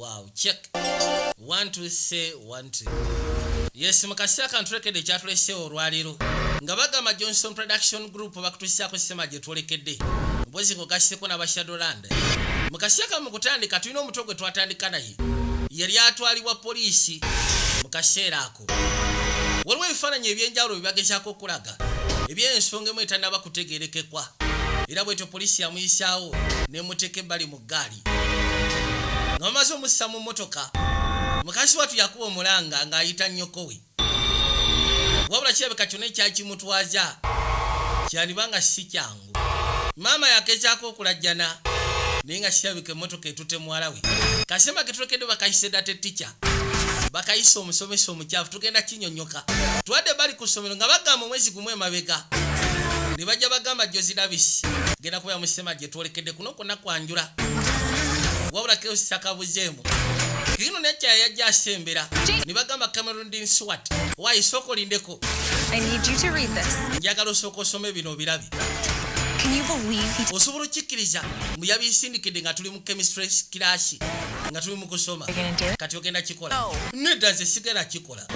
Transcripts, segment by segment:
Wow, check. 1 2 say 1 2. Yes, mukasya kantulekede kyatulese olwaliro. Nga bagamba Johnson Production Group bakutusiako semaje tulekedde. Mbozi kokaseko na Bashadolanda. Mukasya ka mukutandika tulina omutogwe twatandika naye. Yali atwalibwa polisi mukaseera ako. Waliwo ebifaananyi ebyenjawulo bibagezako okulaga ebyensonga emu etannaba kutegeerekekwa. Era bwetyo polisi yamuyisaawo n'emuteeka ebbali mu ggaali. Nga bamaze omussa mu mmotoka, mukazi watu yakuba omulanga ng'ayita nnyoko we. Wabula kirabika kyonna ekyakimutwaza kyalibanga si kyangu. Maama yakezaako okulajjana naye nga kirabika emmotoka etute muwala we. Kasema ke tulekedde bakayise data teacher. Bakayise omusomesa omukyafu tugenda kinyonyoka. Twadde bali ku ssomero nga bagamba omwezi gumu emabega. Ne bajja bagamba Jozi Davis genda kuba musema gye twolekedde kuno konna kwanjula. Wabula ke osakabuzeemu. Kino nekya yajja asembera. Ne bagamba Cameron Dean Swart. Why soko lindeko? I need you to read this. Njagala soko some bino birabi. Can you believe he Osobola kikkiriza mbu yabisindikidde nga tuli mu chemistry class nga tuli mu kusoma. Kati ogenda kikola. Nedda nze sigenda kikola.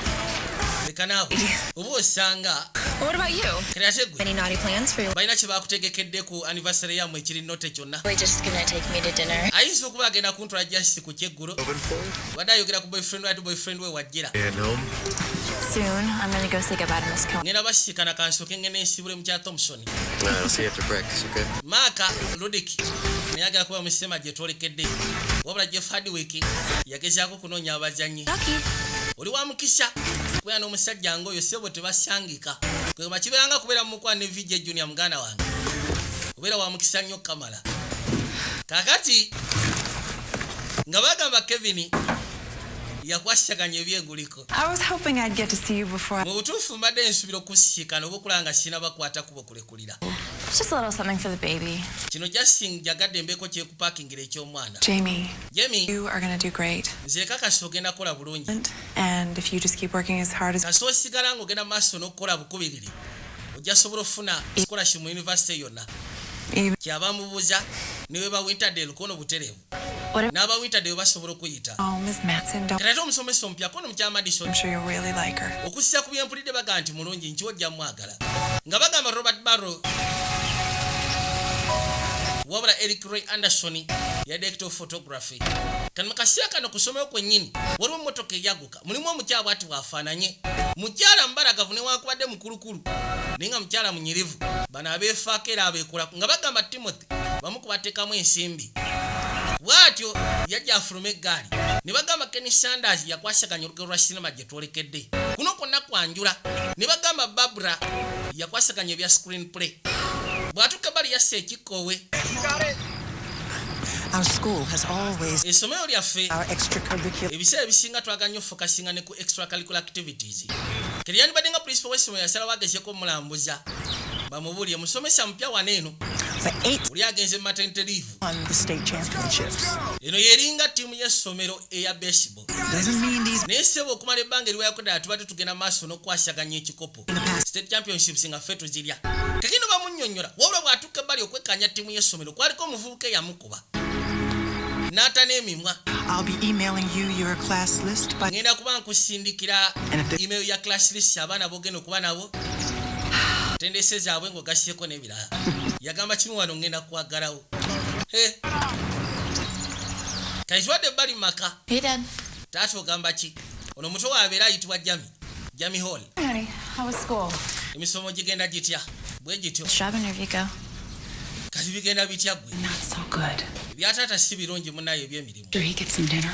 Leka naawe. Oba osanga. What about you? Kreategwe. Any naughty plans for you? Balina kye baakutegekedde ku anniversary yammwe ekiri note kyonna. We're just gonna take me to dinner. Ayinza okuba agenda kuntwala just ku kyeggulo. Wadde ayogera ku boyfriend we wajjira. Soon, I'm gonna go say goodbye to Miss Cohen. Ngenda basisikana kansoke ngene nsibule mu kya Thompson. I'll see you after breakfast, okay? Maka Ludik naye agala kuba musema gye twolekedde. Wabula Jeff Hardwick yagezaako kunoonya abazannyi. Oli wa mukisa kubeera n'omusajja ng'oyo sebo tebasangika. Kwegamba kibeeranga kubeera mu mukwano ne VJ Junior muganda wange. Kubeera wa mukisa nnyo Kamala. Kakati nga bagamba Kevin yakwasaganya ebyeguliko. I was hoping I'd get to see you before. Mu butuufu mbadde nsubira okusisikana oba okulanga sina bakwata kubo kulekulira. Just a little something for the baby. Kino Justin jagadde mbeeko kyekupakingira eky'omwana. Jamie, Jamie, you are going to do great. nze kakasi ogenda kukola bulungi. And if you just keep working as hard as Kasi osigala ng'ogenda maaso n'okukola bukubiriri, ojja sobola ofuna scholarship mu university yonna. even Kyaba mubuuza ne we ba Winterdale kono butereevu. whatever. N'aba Winterdale basobola okuyita. Oh, Miss Matson, don't. Kati ate omusomesa omupya kono mukya Madison. I'm sure you'll really like her. Okussisa ku byempulidde baga nti mulungi nkiwo ojja mwagala. Nga bagamba Robert Barrow. Wabula Eric Roy Anderson ya director of photography. Kano mukasiya kano kusomero kwennyini waliwo emmotoka eyaguka. Mulimu omukyala bw'ati bw'afaananye. Mukyala mbalagavu newankubadde mukulukulu. Naye nga mukyala munyirivu. Bano abeefaako era abeekola nga bagamba Timothy bamu kubateekamu ensimbi. Bw'atyo yajja afuluma eggaali. Ne bagamba Kenny Sanders yakwasaganya olugero lwa sinema gye twolekedde. Kuno kwonna kwanjula. Ne bagamba Barbara yakwasaganya ebya screenplay. Bw'atuuka bali yasse ekikkowe. Our school has always Essomero lyaffe our extracurricular. ebiseera ebisinga twagala nnyo focusinga ne ku extracurricular activities. Keri yandibadde nga principal w'essomero yasalawo agezeeko omulambuza. Bamubulye musomesa mupya wano eno. For 8 Oli agenze mu maternity leave. won the state championships. Eno yeringa ttiimu y'essomero eya baseball. Doesn't mean these Naye ssebo okumala ebbanga eriwayako ddala tubadde tugenda maaso n'okwasaganya ekikopo. State championships nga ffe tuzirya. Kakino bamunnyonnyola wabula bw'atuuka ebbali okwekkaanya ttiimu y'essomero kwaliko omuvubuka eyamukuba. N'ata n'emimwa. I'll be emailing you your class list by Ngenda kuba nkusindikira And if the- email ya class list abaana bogenda okuba nabo. Tendese zaabwe ng'ogasyeko n'ebirala. Yagamba kimu wano ngenda kwagalawo. Kaitwadde ebbali mu maka. Hey, Dad. Taata ogamba ki? Ono muto waabeera ayitibwa Jami Hall. Honey, how was school? Emisomo gigenda gitya? Bwe gityo. Job interview go? Kati bigenda bitya ggwe? Not so good. Byataata si birungi munnayo ebyemirimu. Sure he gets some dinner.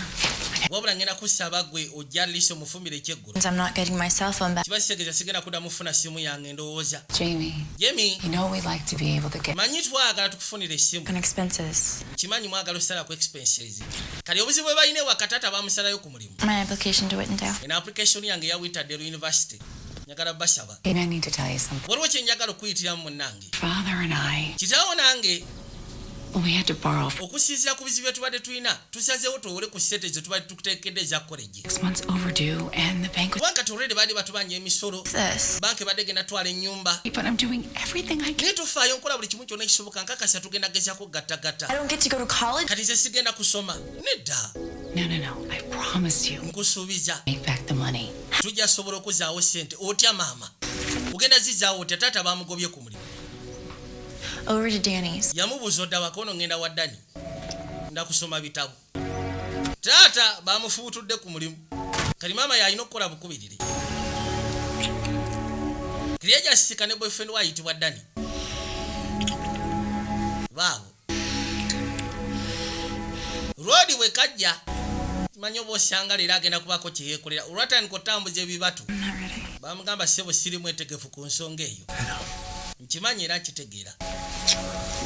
Wabula ngenda kusaba ggwe ojja liisi omufumire ekyeggulo. I'm not getting my cell phone back. Kiba kitegeeza sigenda kuddamu funa simu yange ndowooza. Jamie, Jamie, you know we like to be able to get manyi twagala tukufunira essimu. And expenses. Kimanyi mwagala osalako expenses. Kali obuzibu bwe balina ewa kataata bamusalayo ku mulimu. My application to Whitendale. Eno application yange ya Winterdale University. Njagala basaba. And I need to tell you something. Waliwo kye njagala okuyitiramu munnange. Father and I, Kitaawo nange when we had to borrow okusinziira ku bizibu bye tubadde tulina tusazeewo tuwole ku ssente ze tubadde tukuteekedde eza college. 6 months overdue and the bank was Kubanga kati already baadde batubanja emisolo. This. Banka badde genda twala ennyumba. but I'm doing everything I can. Naye tufaayo nkola buli kimu kyonna ekisoboka nkakasa tugenda gezaako gattagatta. I don't get to go to college. Kati nze sigenda kusoma. Nedda. No. I promise you. nkusuubiza Make back the money. tujja sobola okuzaawo sente otya maama ogenda zizaawo otya taata bamugobye ku mulimu Over to Danny's. yamubuuza odda wakono ngenda wa Dani ndakusoma bitabo taata bamufubutudde ku mulimu kali maama yalina okukola bukubirire kiriya jasika ne boyfriend we ayitibwa Dani baabo Rodi we kajja manyo bosanga leero agenda kubako kyeyekolera olwatandika otambuza ebibatu I'm not ready. bamugamba sebo siri mwetegefu ku nsonga eyo nkimanyi era kitegeera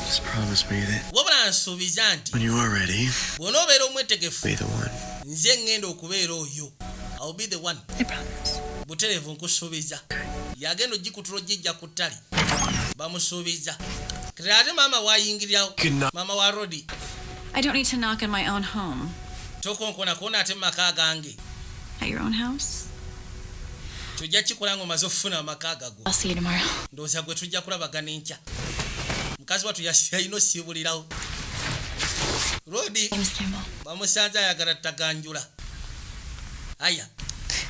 Just promise me that wabula nsuubiza nti when you are ready, bw'onoobeera omwetegefu be the one. nze ngenda okubeera oyo I'll be the one I promise. butereevu nkusuubiza yagenda ogikutula ogijja ku ttale bamusuubiza kati ate maama wayingirirawo maama wa Rodi I don't need to knock on my own home. tokonkonakoona ate mu maka gange At your own house? tujja kikola nga omaze okufuna amaka gago I'll see you tomorrow. ndowooza gwe tujja kulabagana enkya mukazi wattu yalina osiibulirawo Rodi James Campbell. bamusanze ayagala ttaganjula aya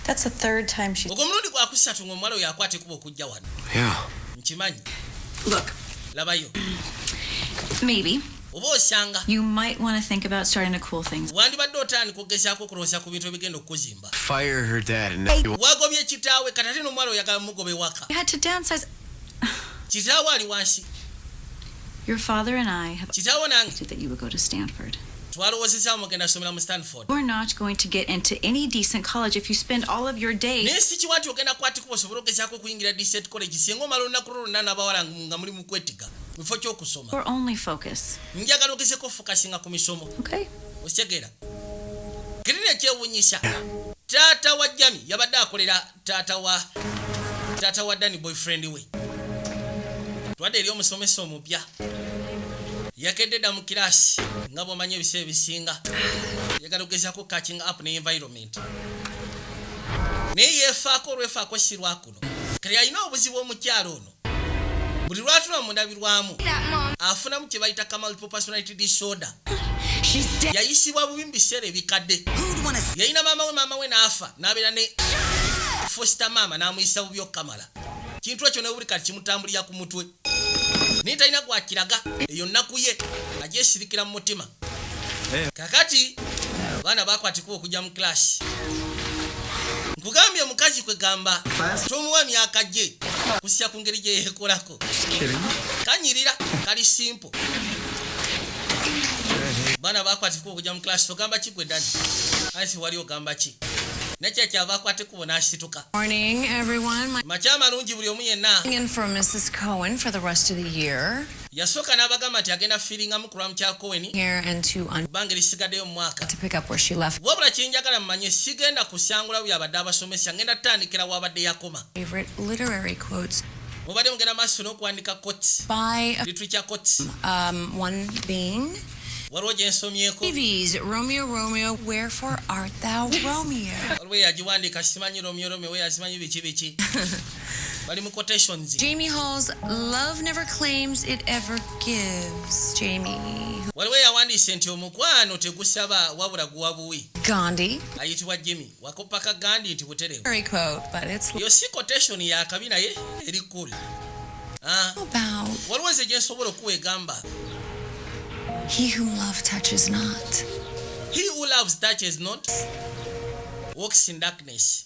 That's the third time she's. ogwo mulundi gwakusatu ng'omuwala oyo akwata ekuba okujja wano Yeah. nkimanyi Look, labayo maybe oba osanga you might want to think about starting to cool things. wandibadde otandika okugezaako okulowooza ku bintu ebigenda okukuzimba Fire her dad and now wagobye kitaawe kati ate n'omuwala oyagala mugobe waka You had to downsize. kitaawe ali wansi Your father and I have kitaawe nange said that you would go to Stanford. twalowoozezaawo mugenda somera mu Stanford We're not going to get into any decent college if you spend all of your days. naye si kiwa nti ogenda kwatikuba osobole okugezaako okuyingira decent college singa omala olunaku lwo lwonna n'abawala nga muli mu kwetiga mu kifo ky'okusoma Or only focus. njagala ogezeko ofokasinga ku misomo Okay? okitegeera kirina ekyewuunyisa taata wa Jami yabadde akolera taata wa Dani boyfriend we twadde eri omusomesa omupya yakedde dda mu kiraasi nga bw'omanyi ebiseera ebisinga yagala okugezaako catching up ne environment naye yeefaako olwefaako si lwakuno kale alina obuzibu omukyalo ono buli lwatula mu ndabirwamu afunamu kye bayita multiple personality disorder yayisibwa bubi mu biseera ebikadde yalina maama we n'afa n'abeera ne foster maama n'amuyisa bubi okukamala kintu ekyo ne buli kati kimutambulira ku mutwe naye talina gwakiraga eyo nnaku ye agyesirikira mu mutima kakati abaana bakwatikuba okujja mu kilasi nkugambye omukazi kwe gamba tomuwa myaka gye kusya ku ngeri gye yeekolako kanyirira kali simple baana bakwatikuba okujja mu kilasi togamba ki gwe Dani asi wali ogamba ki nakyo kyava akwatikuba n'asituka Morning, everyone. makya amalungi buli omu yenna In for Mrs. Cohen for the rest of the year yasooka n'abagamba nti agenda firingamu ku lwamu kya Cohen here and bbanga erisigaddeyo mu mwaka to pick up where she left. wabula kyenjagala mumanye sigenda kusangula byabadde abasomesa ngenda tandikira wabadde yakoma Favorite literary quotes mubadde mugenda maaso n'okuwandika quotes by literature quotes one being waliwo gye nsomyeko Davies, Romeo, Romeo, wherefore art thou Romeo? waliwo yagiwandiika simanyi romeo we yazimanyi biki bali mu quotations Jamie Hall's love never claims it ever gives. Jamie waliwo yawandiise nti omukwano tegusaba wabula guwa buwi Gandhi. ayitibwa Jimmy wakopaka Gandhi nti butereevu Very quote, but it's yo si quotation yakabi naye eri cool about waliwo nze gye nsobola okuwa egamba he who love touches not. he who loves touches not walks in darkness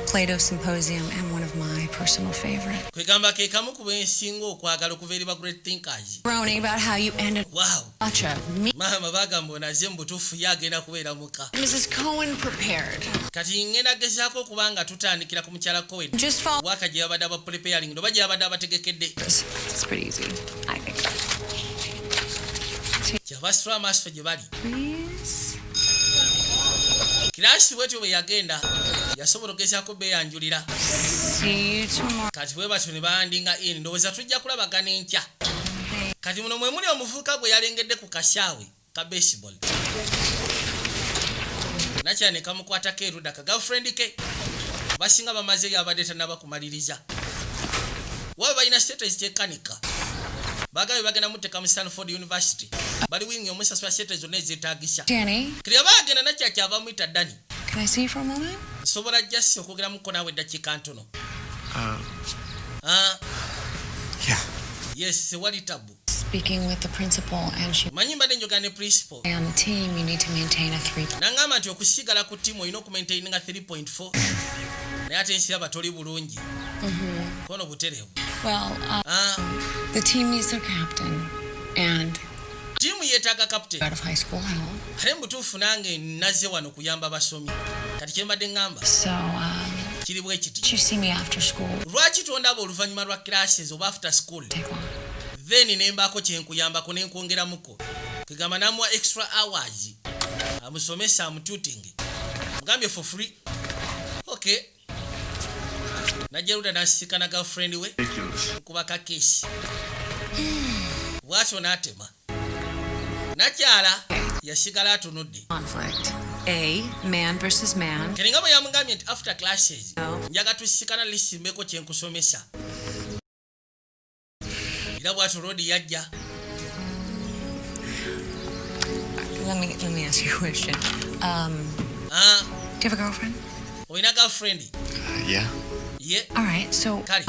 Plato Symposium and one of my personal favorite. kwegamba ke kamu ku bensinga okwagala okuva eri ba great thinkers Groaning about how you ended wow such a me. maama bagamba onaze mu butuufu ye agenda kubeera muka Mrs. Cohen prepared. kati ngenda gezaako okuba nga tutandikira ku mukyala Cohen Just follow waka gye yabadde aba preparing oba gye yabadde abategekedde this. It's pretty easy, I think. kyabasitula amaaso gye bali Please. kiraasi bwetyo bwe yagenda yasobola okugezaako beeyanjulira See you tomorrow. kati bwe batyo ne bandinga in ndowooza tujja kulabagana enkya kati muno mwe muli omuvubuka gwe yalengedde ku kasaawe ka baseball nakya ne kamukwatako erudda ka girlfriend ke basinga bamazeyo abadde tannaba kumaliriza waba balina status kyekanika bagabe bagenda muteka mu Stanford University bali wingi omusaswa shete zonna ezetagisha Danny, kiriya bagenda nakya kyava muyita Dani can I see you for a moment? nsobola just okwogera muko naawe eddakiika ntono Yeah. yes wali tabu Speaking with the principal, and she manyi mbadde njogera ne principal on the team, you need to maintain a 3. nangamba nti okusigala ku ttiimu olina okumaintaininga 3.4 naye ate nsiraba toli bulungi kono butereevu Well, the team needs their captain and ttiimu yeetaaga kapiteni out of high school help. ate mutuufu nange nazze wano kuyamba basomi kati kye mbadde ŋŋamba So, kiri bwe kiti did you see me after school? lwaki tondaba oluvannyuma lwa classes oba after school Take long. then nembaako kyenkuyambako nenkwongeramuko kegamba namuwa extra hours amusomesa amututing mugambye for free okay najeruda nasisika na girlfriend we nkubaka kesi bwatyo n'atema nakyala yasigala atunudde Conflict. A, man versus man. keringa bwe yamugambye nti after classes njaga tusisikana lisimbeko kyenkusomesa era bwatyo rodi yajja Let me ask you a question. Do you have a girlfriend? olina girlfriend Yeah. ye All right. So, Kali.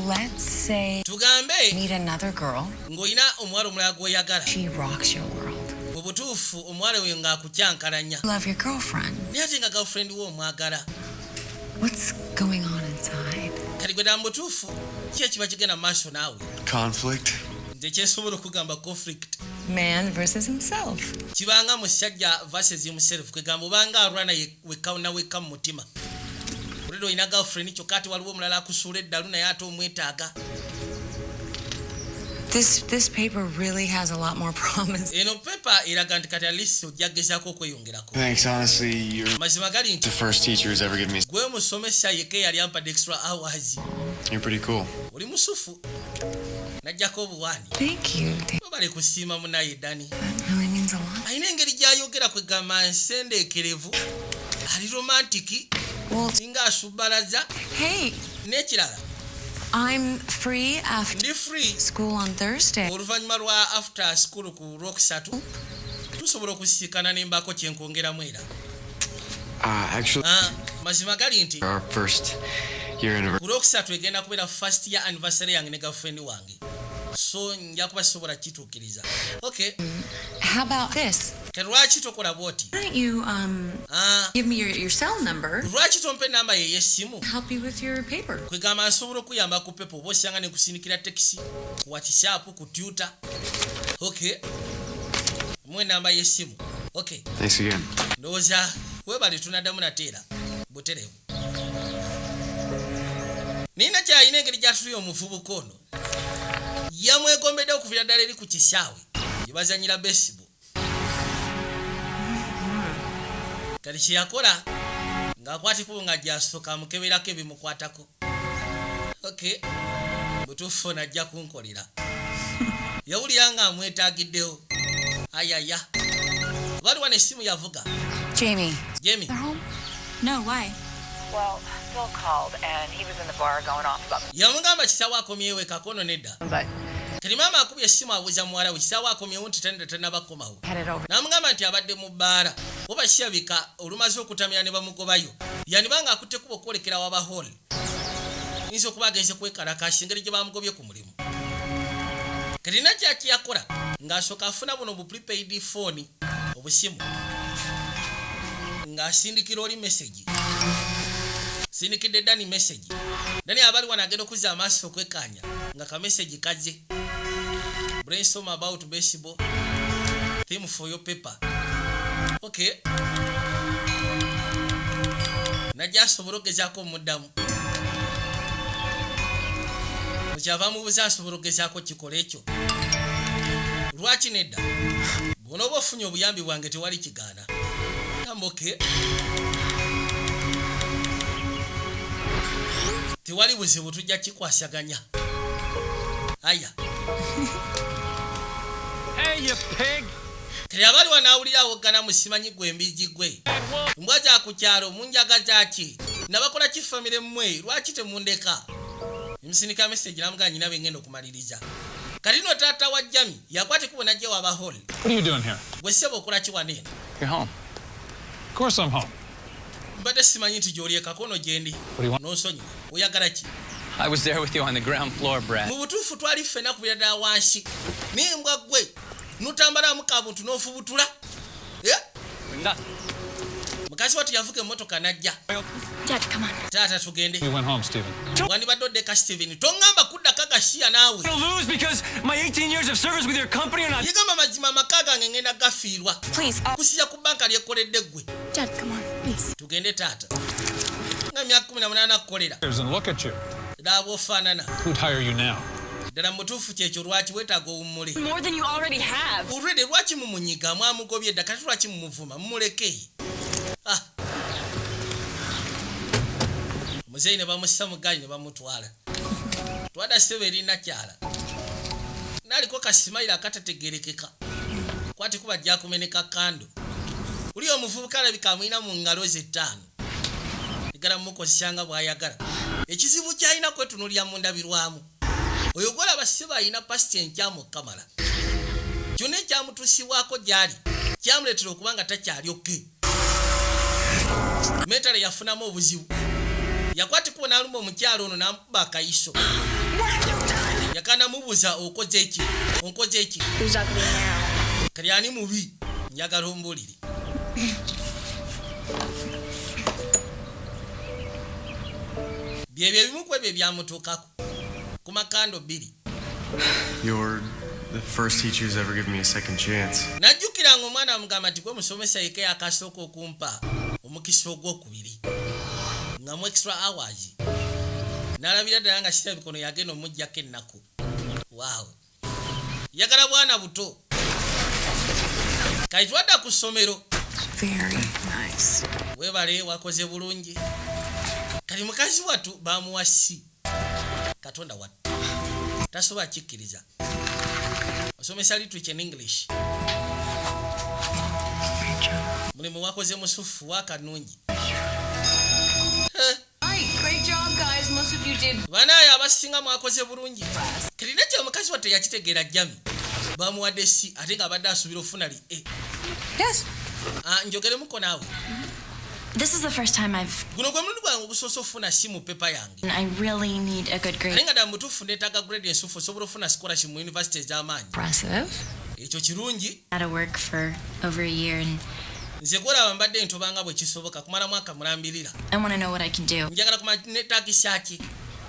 let's say tugambe meet another girl. ng'olina omuwala omulala gw'oyagala She rocks your world. mu butuufu omuwala oyo ng'akukyankalanya Love your girlfriend. naye ate nga girlfriend we omwagala What's going on inside? kati gwe dda mu butuufu ki ekiba kigenda mu maaso naawe Conflict. nze kyensobola okugamba conflict Man versus himself. kibanga musajja versus himself kwegamba obanga alwana wekka na wekka mu mutima olero olina girlfriend kyokka ate waliwo omulala akusuula eddalu naye ate omwetaaga This paper really has a lot more promise. eno pepa eraga nti kati alisi ojja gezaako okweyongerako Thanks. Honestly, you're mazima gali nti the first teacher who's ever given me. gwe musomesa yekka eyali ampadde extra hours You're pretty cool. oli musufu najjako obuwaani Thank you. bale kusiima munaye Dani That really means a lot. alina engeri gy'ayogera kwegamba nsendeekerevu ali romantiki Well, nga asubbalaza hey, n'ekirala I'm free after ndi free school on Thursday. oluvannyuma lwa after school ku lwokusatu tusobola okusisikana nembaako kyenkwongeramu era Actually, mazima gali nti our first year anniversary. ku lwokusatu egenda kubeera first year anniversary yange ne girlfriend wange so nja kuba sisobola kituukiriza okay How about this? ke lwaki tokola bwoti Why don't you give me your cell number? lwaki tompa enamba ye y'essimu Help you with your paper. kwegamba nsobola okuyamba ku pepa oba osanga ne kusindikira tekisi ku whatsapp ku tutor okay mu enamba y'essimu okay Thanks again. ndowooza webale tunaddamu nateera buterevu nina kyalina engeri gyatutuye omuvubuka ono yamwegombedde okuvira ddala eri ku kisaawe gye bazanyira baseball kati kyeyakola ng'akwatikubo nga gyasooka amukeberako ebimukwatako okay butuufu najja kunkolera yawulira nga amwetaagiddewo ayaya waliwo n'essimu yavuga Jamie. Jamie They're home? No, why? Well, Phil called and he was in the bar going off about me. yamugamba kisaawe akomyewo kakono nedda But kati maama akubye essimu abuuza muwala we kisaawe akomyewo nti tannabakomawo headed over. n'amugamba nti abadde mu bbaala oba kirabika olumaze okutamira ne bamugobayo yanibanga akutte kuba okwolekera waba hall yinza okuba agenze kwekalakasi engeri gye bamugobye ku mulimu kati nakyaki yakola ng'asooka afuna buno bu prepaid phone obusimu ng'asindikira oli message sindikidde Dani message Dani abali wano agenda okuzza amaaso okwekkaanya nga ka message kaze brainstorm about baseball theme for your paper okay najja asobola okugezaako omuddamu mukyava mubuza asobola okugezaako kikola ekyo lwaki nedda bw'onooba ofunye obuyambi bwange tewali kigaana gamba okay tewali buzibu tujja kikwasaganya aya Hey, you pig! kati abali wanaawulira awoggana musimanyi gwe embiji gwe mbwa za ku kyalo munjagaza ki nabakola kifamire mmwe lwaki temundeka emusindika message namugaa nyina bengenda okumaliriza kalino taata wa Jami yakwate kubona je waba hall. What are you doing here? Wesebo okola kiwanene. You're home. Of course I'm home. Mbadde simanyi nti gy'oli kakono gyendi. What do you want? N'osonyiwa. Oyagala ki? I was there with you on the ground floor, Brad. Mu butuufu twali ffenna ku birada wansi. Nimbwa gwe. Nutambala mu kabuntu n'ofubutula. Nothing. Mukazi watu yavuga emmotoka najja. Dad, come on. Taata tugende. We went home, Stephen. Wandibadde oddeka Steven. Tongamba kudda kagashiya naawe. I'll lose because my 18 years of service with your company are not. Yegamba mazima amaka gange ngenda gafiirwa. Please. Kusiya ku banka lyekoledde ggwe. Dad, come on, please. Tugende taata. Nga myaka 18 akukolera. And look at you. Ddala bw'ofaanana. Who'd hire you now? Ddala mu butuufu kyekyo lwaki weetaaga owummule. More than you already have. Already lwaki mumunyiga mwamugobye dda kati lwaki mumuvuma mumuleke. Muzeyi ne bamussa mu ggaali ne bamutwala. Twada ssebo erinna kyala. Naaliko kasimayira akatategerekeka. Kwati kuba ajja kumeneka kando. Uli omuvubuka alabika amuyina mu ngalo ze 5. Igala mukozesanga bw'ayagala. Ekizibu ky'alina kwetunuulira mu ndabirwamu. Oyo gwolaba ssebo alina pasiti enkyamu kamala. Kyonna ekyamutuusibwako gy'ali kyamuleetera okuba nga takyalyoke. Metale yafunamu obuzibu. Yakwatikuba n'alumba omukyalo ono n'amukuba akayiso. Yakana mubuuza okoze eki? Onkoze eki? Who's ugly now? Kali ani mubi? Njagala ombuulire. Byebyo ebimu ku ebyo ebyamutuukako. Ku makando 2. You're the first teacher who's ever given me a second chance. Najjukiranga omwana amugamba nti gwe musomesa yeka yakasooka okumpa omukisa ogwokubiri. Nga mu extra hours. Nalabira ddala nga sira bikono yagenda omuggyako ennaku. Wow. Yagala bwana buto. Kati twadda ku ssomero. Very nice. Weebale wakoze bulungi. Kali mukazi watu bamuwasi. Katonda watu. Tasoba kikkiriza. Osomesa literature in English. Mulimu wakoze musufu wakanungi. Great job, guys. Most of you did. Banaye abasinga mwakoze bulungi. Kirina kye omukazi wate yakitegeera Jami. Bamuwadde si ate nga abadde asubira ofuna li A. Yes. Njogeremuko naawe. This is the first time I've... Guno gwe mulundi gwange ogusoose ofuna si mu pepa yange. I really need a good grade. Ate nga ddala mutuufu neetaaga grade ensufu osobola ofuna scholarship mu university ez'amaanyi. Impressive. Ekyo kirungi. Out of work for over a year and Nze gwolaba mbadde ntobanga bwe kisoboka kumala mwaka mulambirira. I want to know what I can do. Njagala kumanya neetaagisa ki.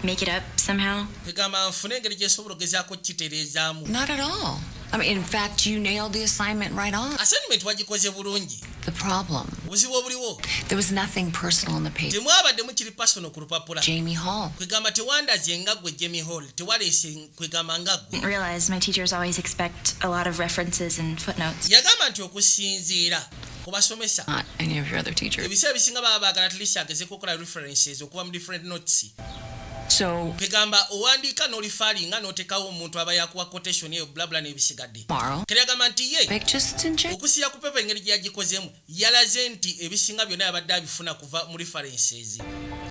Make it up somehow. Kwegamba nfune engeri gyesobola ogezaako kitereezaamu. Not at all. I mean, in fact, you nailed the assignment right on. Assignment wagikoze bulungi. The problem, Obuzibu obuliwo. there was nothing personal in the paper. Temwabaddemu kiri personal ku lupapula. Jamie Hall. Kwegamba tewandaze nga ggwe Jamie Hall. Tewaleese kwegamba nga ggwe. Didn't realize my teachers always expect a lot of references and footnotes. Yagamba nti okusinziira ku basomesa. Not any of your other teachers. Ebiseera ebisinga baba baagala at least agezeeko okukola references okuba mu different notes. So, Kwegamba owandiika n'olifaalinga n'oteekawo omuntu aba yakuwa quotation eyo blabla n'ebisigadde. tomorrow, Kale yagamba nti ye make just in check. okusiya ku pepa engeri gye yagikozeemu yalaze nti ebisinga byonna yabadde abifuna kuva mu references.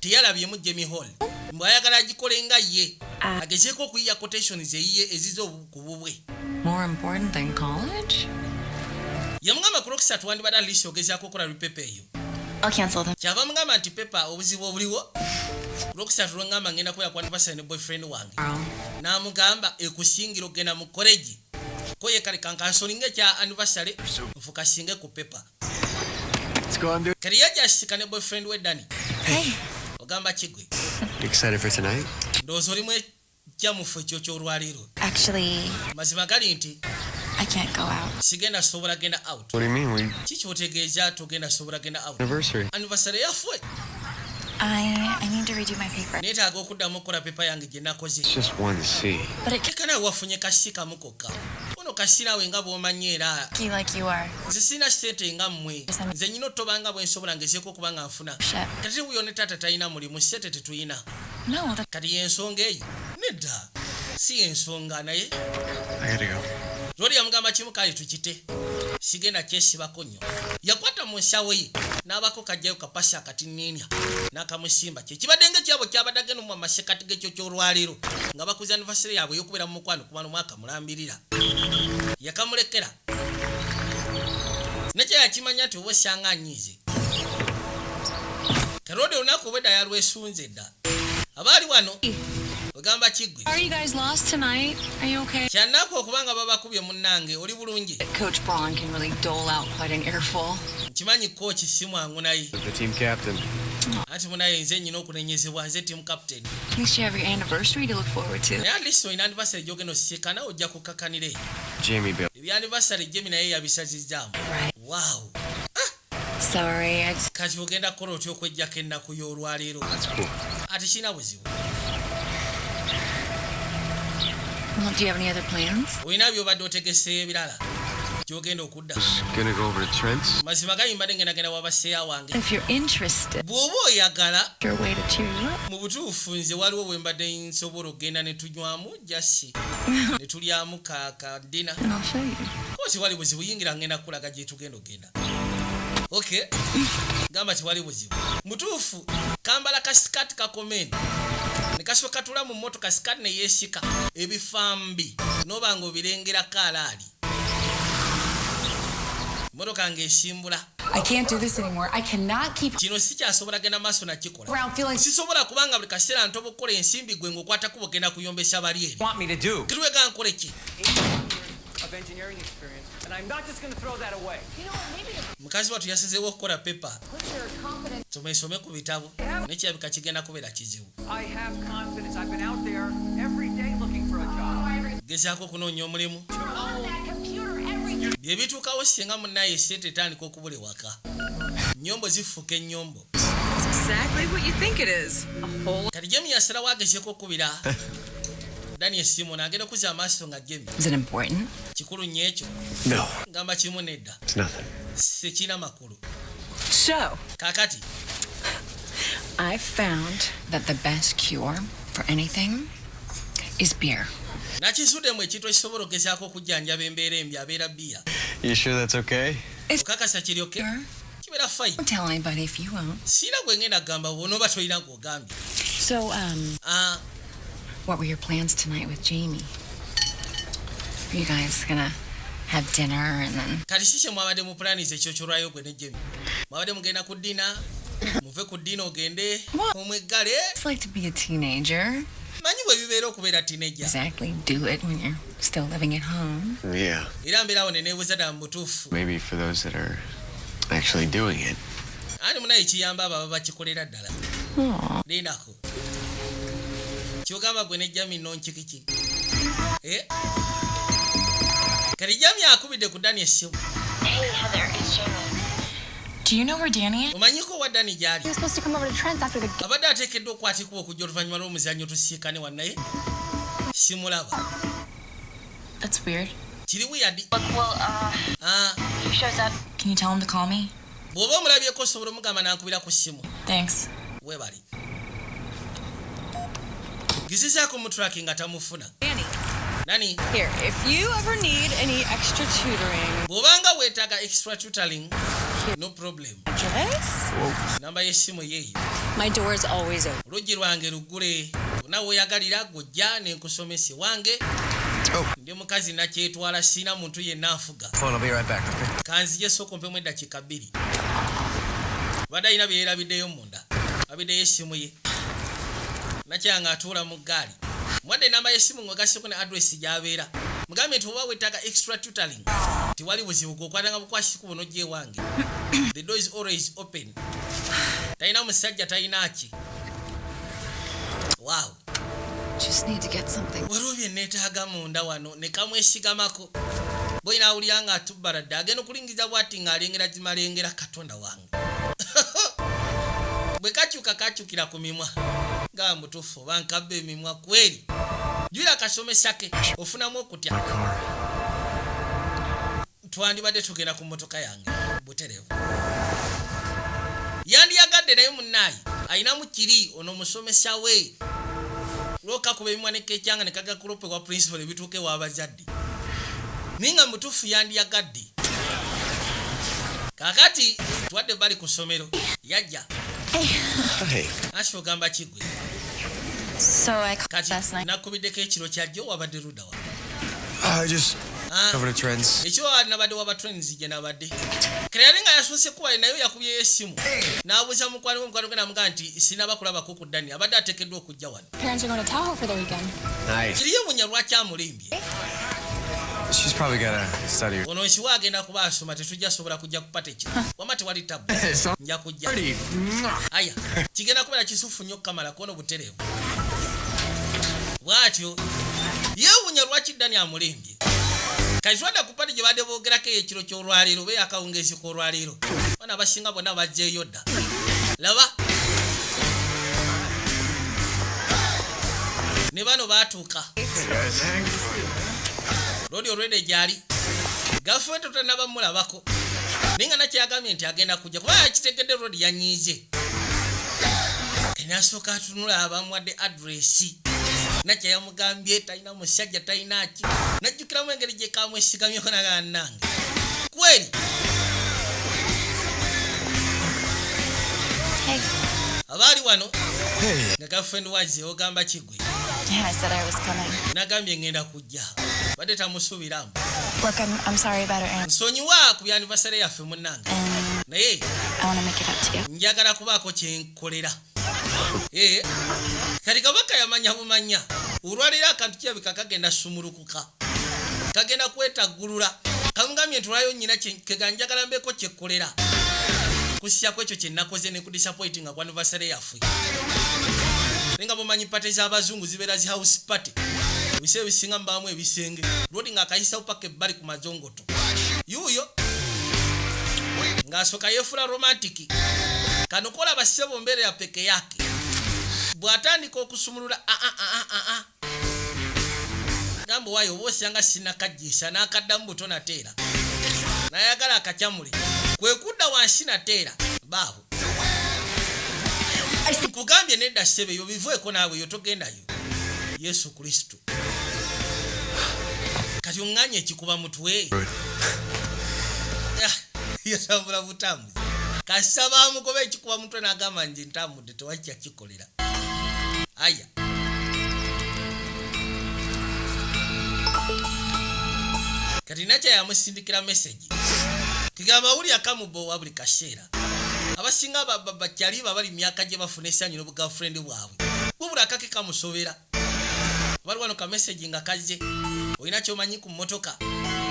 Teyalabyemu Jamie Hall. Mbw'ayagala agikole nga ye. Agezeeko okuyiya quotations eyiye ezize ku bubwe. More important than college? Yamugamba ku Lwokusatu wandibadde at least ogezaako okukola ripepa eyo. I'll cancel them. Kyava mugamba nti pepa obuzibu obuliwo. Ku Lwokusatu lwengamba ngenda kuya ku anniversary ne boyfriend wange. N'amugamba ekusingira ogenda mu college. Ko ye kale kankansolinga ekya anniversary nfuka singe ku pepa. Let's go and do it. Kali yajja asika ne boyfriend we Dani. Hey. Ogamba kigwe. You excited for tonight? Ndowooza olimu ekyamufu ekyo ky'olwaleero. Actually, Mazima gali nti I can't go out. sigenda sobola genda out. What do you mean? We Kiki otegeeza togenda sobola genda out? anniversary. Anniversary yaffe. I need to redo my paper. Neetaaga okuddamu okukola pepa yange gye nakoze. It's just one to see. But it Leka nawe wafunye kasi kamu kokka. Ono kasi naawe nga bw'omanyi era. can't like you are. Nze sirina ssente nga mmwe. Nze nnyina otobanga bwe nsobola ngezeeko okuba nga nfuna. Shit. Kati wuyo ne taata talina mulimu ssente tetuyina. No, that... Kati y'ensonga eyo. Nedda. Si y'ensonga naye. I gotta go. Lwali yamugamba kimu kale tukite. Sigenda kyesibako nnyo. Yakwata mu nsawo ye. n'abako kajjayo kapasa akatinninya n'akamusimba kye kibadde ng'ekyabo kyabadde mu amasekati g'ekyo ky'olwaleero nga bakuza anniversary yaabwe y'okubeera mu mukwano kuba n'omwaka mulambirira yakamulekera nekye yakimanya nti oba osanga anyiize Karode olunaku obwedda yalwesunze dda abaali wano ogamba kiggwe. Are you guys lost tonight? Are you okay? Kyanaku okubanga babakubye munnange oli bulungi. Coach Braun can really dole out quite an earful. Kimanyi coach simwangu naye. The team captain. Ati munaye nze nyina okunenyezebwa nze team captain. At least you have your anniversary to look forward to. Naye at least oyina anniversary gyogenda osikana ojja kukakanire. Jamie Bill. Ebya anniversary Jamie naye yabisazizaamu. Wow. Sorry, kati ogenda kukola otya okwejjako ennaku y'olwaleero. Ati kina buzibu. Well, do you have any other plans? Oyina by'obadde otegese ebirala gy'ogenda okudda. Gonna go over to Trent's. Mazima gali mbadde ngendagenda wabaseeya wange. If you're interested, bw'oba oyagala your way to cheer you up. mu butuufu nze waliwo bwe mbadde nsobola okgenda ne tunywamu jasi ne tulyamu dina. And I'll show you. Kosi wali buzibu yingira ngenda kulaga gye tugenda okgenda. Okay. Gamba tiwali buzibu. Mutuufu kambala kasikati kakomeni. Nikasoka tula mu moto kasikati ne yesika ebifambi nobanga obirengera kalaali. Motoka ngesimbula. I can't do this anymore. I cannot keep Kino sikyasobola genda maaso na kikola. around feeling Sisobola kubanga buli kaseera ntoba okukola ensimbi gwe ng'okwata kubo genda kuyombesa bali eri. Want me to do? Kirwega nkole ki? Of engineering experience, and I'm not just going to throw that away. Mukazi watu yasezeewo okukola pepa. Tumesome ku bitabo. Nekirabika kigenda kubeera kizibu. I have confidence. I've been out there every day looking for a job. Gezaako okunoonya omulimu. Bye bituukawo singa munnaye esente etandika okubula ewaka. Nnyombo zifuuka ennyombo. exactly what you think it is. A whole Kati Jemi yasalawo agezeeko okubira. Dani esimu n'agenda okuza amaaso nga Jemi. Is it important? Kikulu nnyo ekyo. No. Ngamba kimu nedda. It's nothing. Sekina makulu. So, Kaakati. I found that the best cure for anything is beer. Nakisuddemu ekintu ekisobola okugezaako okujjanjaba embeera embi abeera bbiya. You sure that's okay? Okakasa kiryoke. Kibeera fine. Don't tell anybody if you won't. Siina gwe ngenda kugamba bw'onooba tolina gw'ogambye. So, Ah, what were your plans tonight with Jamie? Are you guys gonna have dinner and then... kati si kye mwabadde mu pulaani ze ekyokyolwayo gwe ne Jemi. Mwabadde mugenda ku ddiina, muve ku ddiina ogende omweggale. It's like to be a teenager. Manyi bwe bibeera okubeera teenager. Exactly. Do it when you're still living at home. Yeah. Era mbeerawo ne neebuuza ddala mu butuufu. Maybe for those that are actually doing it. Ani munaye kiyamba abo abakikolera ddala. Lindako. Kyogamba gwe ne Jami nonkikiki. Kati Jami akubidde ku Dani essimu. Hey, Heather, it's Jamie. Do you know where Danny is? Omanyiko wa Dani gy'ali? He was supposed to come over to Trent's after the game. Abadde ateekeddwa okwatikibwa okujja oluvannyuma lw'omuzannyo tusiikane wannaye. Simulaba. That's weird. Kiri wiyadi. If he shows up, can you tell him to call me? Bw'oba omulabyeko osobola omugamba n'ankubira ku ssimu. Thanks. Weebali. Gizizaako mu tracking nga tamufuna. Nani? Here, if you ever need any extra tutoring, Bw'obanga weetaaga extra tutoring, no problem. yes, Namba y'essimu yeeyo. my door is always open. Oluggi lwange luggule. Bonna weoyagalira gojja ne nkusomesa wange. Ndi mukazi nakyetwala sina muntu yenna afuga. I'll be right back, okay? Kanzije soko mpemu eddakiika 2. Badde alina bye yeerabiddeyo munda. Abiddeyo essimu ye. Nakyanga atuula mu ggaali. Mwadde namba y'essimu ng'ogasseko ne address gy'abeera. Mugambe nti oba weetaaga extra tutoring. Tiwali buzibu gwokwatanga bukwasiku buno gye wange. The door is always open. Talina musajja talina ki. Wow. Just need to get something. Waliwo bye neetaaga munda wano ne kamwesigamako. Boyina awulira nga atubbaladde agenda okulingiza bw'ati ng'alengera gimalengera Katonda wange. Bwe kakyuka kakyukira ku mimwa. Nga mutuufu oba nkabba emimwa kweri. Jwira kasomesa ke ofunamu okutya. Twandibadde tugenda ku mmotoka yange buterevu. Yandiyagadde naye munnaayi ayinamu kiri ono musomesa we. Lwoka kuba emimwa nekeekyanga ne kagakulope wa principal ebituuke w'abazadde. Ninga mutuufu yandiyagadde. Kakati twadde bali ku ssomero yajja Hey. asi ogamba kigwe So I called kati last night. nakubiddeko ekiro kyajjo wabadde ludda wa I just over to Trent's. ekyo nabadde waba trends gye nabadde kale yali nga yasoose kuba nayo yakubyeyo essimu n'abuuza mukwano gwe namugamba nti sinaba kulabako ku Dani abadde ateekeddwa okujja wano Parents are going to Tahoe for the weekend. Nice. kiriyo bunya lwaki amulimbye She's probably gotta study. ono nsiwa agenda kuba asoma tetujja sobola kujja kupata ekyo wama tewali tabu nja kujja aya kigenda kubeera kisufu nnyo kamala kuona obutereevu bwatyo yeewunya lwaki Dani amulimbye kati twadda ku pati gye badde boogerako ekiro ky'olwaleero be akawungeezi k'olwaleero bana abasinga bonna bajjeeyo dda laba ne bano baatuuka lodi olwedde gyali gavumenti totanabamulabako naye nga nakyagambye nti agenda kujja kuba yakitegedde lodi yanyiize nasooka atunula abamuwadde adresi nakye yamugambye talina musajja talina ki najjukiramu engeri gye kamwesigamyeko naganange kweri abaali wano nga gavumenti wazze ogamba kigwe Yeah, I said I was coming. nagambye ngenda kujja badde tamusuubiramu Look, I'm sorry about our nsonyiwa ku byanivasale yaffe munnange and naye I want to make it up to you. njagala kubaako kyenkolera kati kabaka yamanya bumanya olwaliro akantu kirabika kagenda sumulukuka kagenda kwetaggulula kamugambye ntulayo nnyina keganjagala mbeeko kyekkolera kusisyako ekyo kyenakoze ne kudisappointinga ku anniversary yaffe nenga bumanyi pate z'abazungu zibeera zi house party ebiseera bisinga mubaamu ebisenge lwodi nga akayisawo paka ebbali ku mazongoto yuuyo ng'asooka yeefula romantiki kano kola abasebo mbeera ya peke yake bw'atandika okusumulula gamba waayo oba osanga sinakajjiisa n'akaddamu buto nateera nayagala akacyamule kwe kudda wansi nateera baabo nkugambye nedda ssebe eyo biveeko naawe eyo togendayo yesu kristo kati oŋŋanya ekikuba mutwe yatambula butambuzi kasaba amugoba ekikuba mutwe n'agamba nti ntambudde tewakya kikolera aya kati nakya yamusindikira meseji kigamba wuli akamubo wa buli kaseera abasinga bakyaliba bali myaka gye bafuna essanyu n'obugafurende bwabwe bubula akake kamusobera bali wano ka meseji nga kazze olina kyomanyi ku mmotoka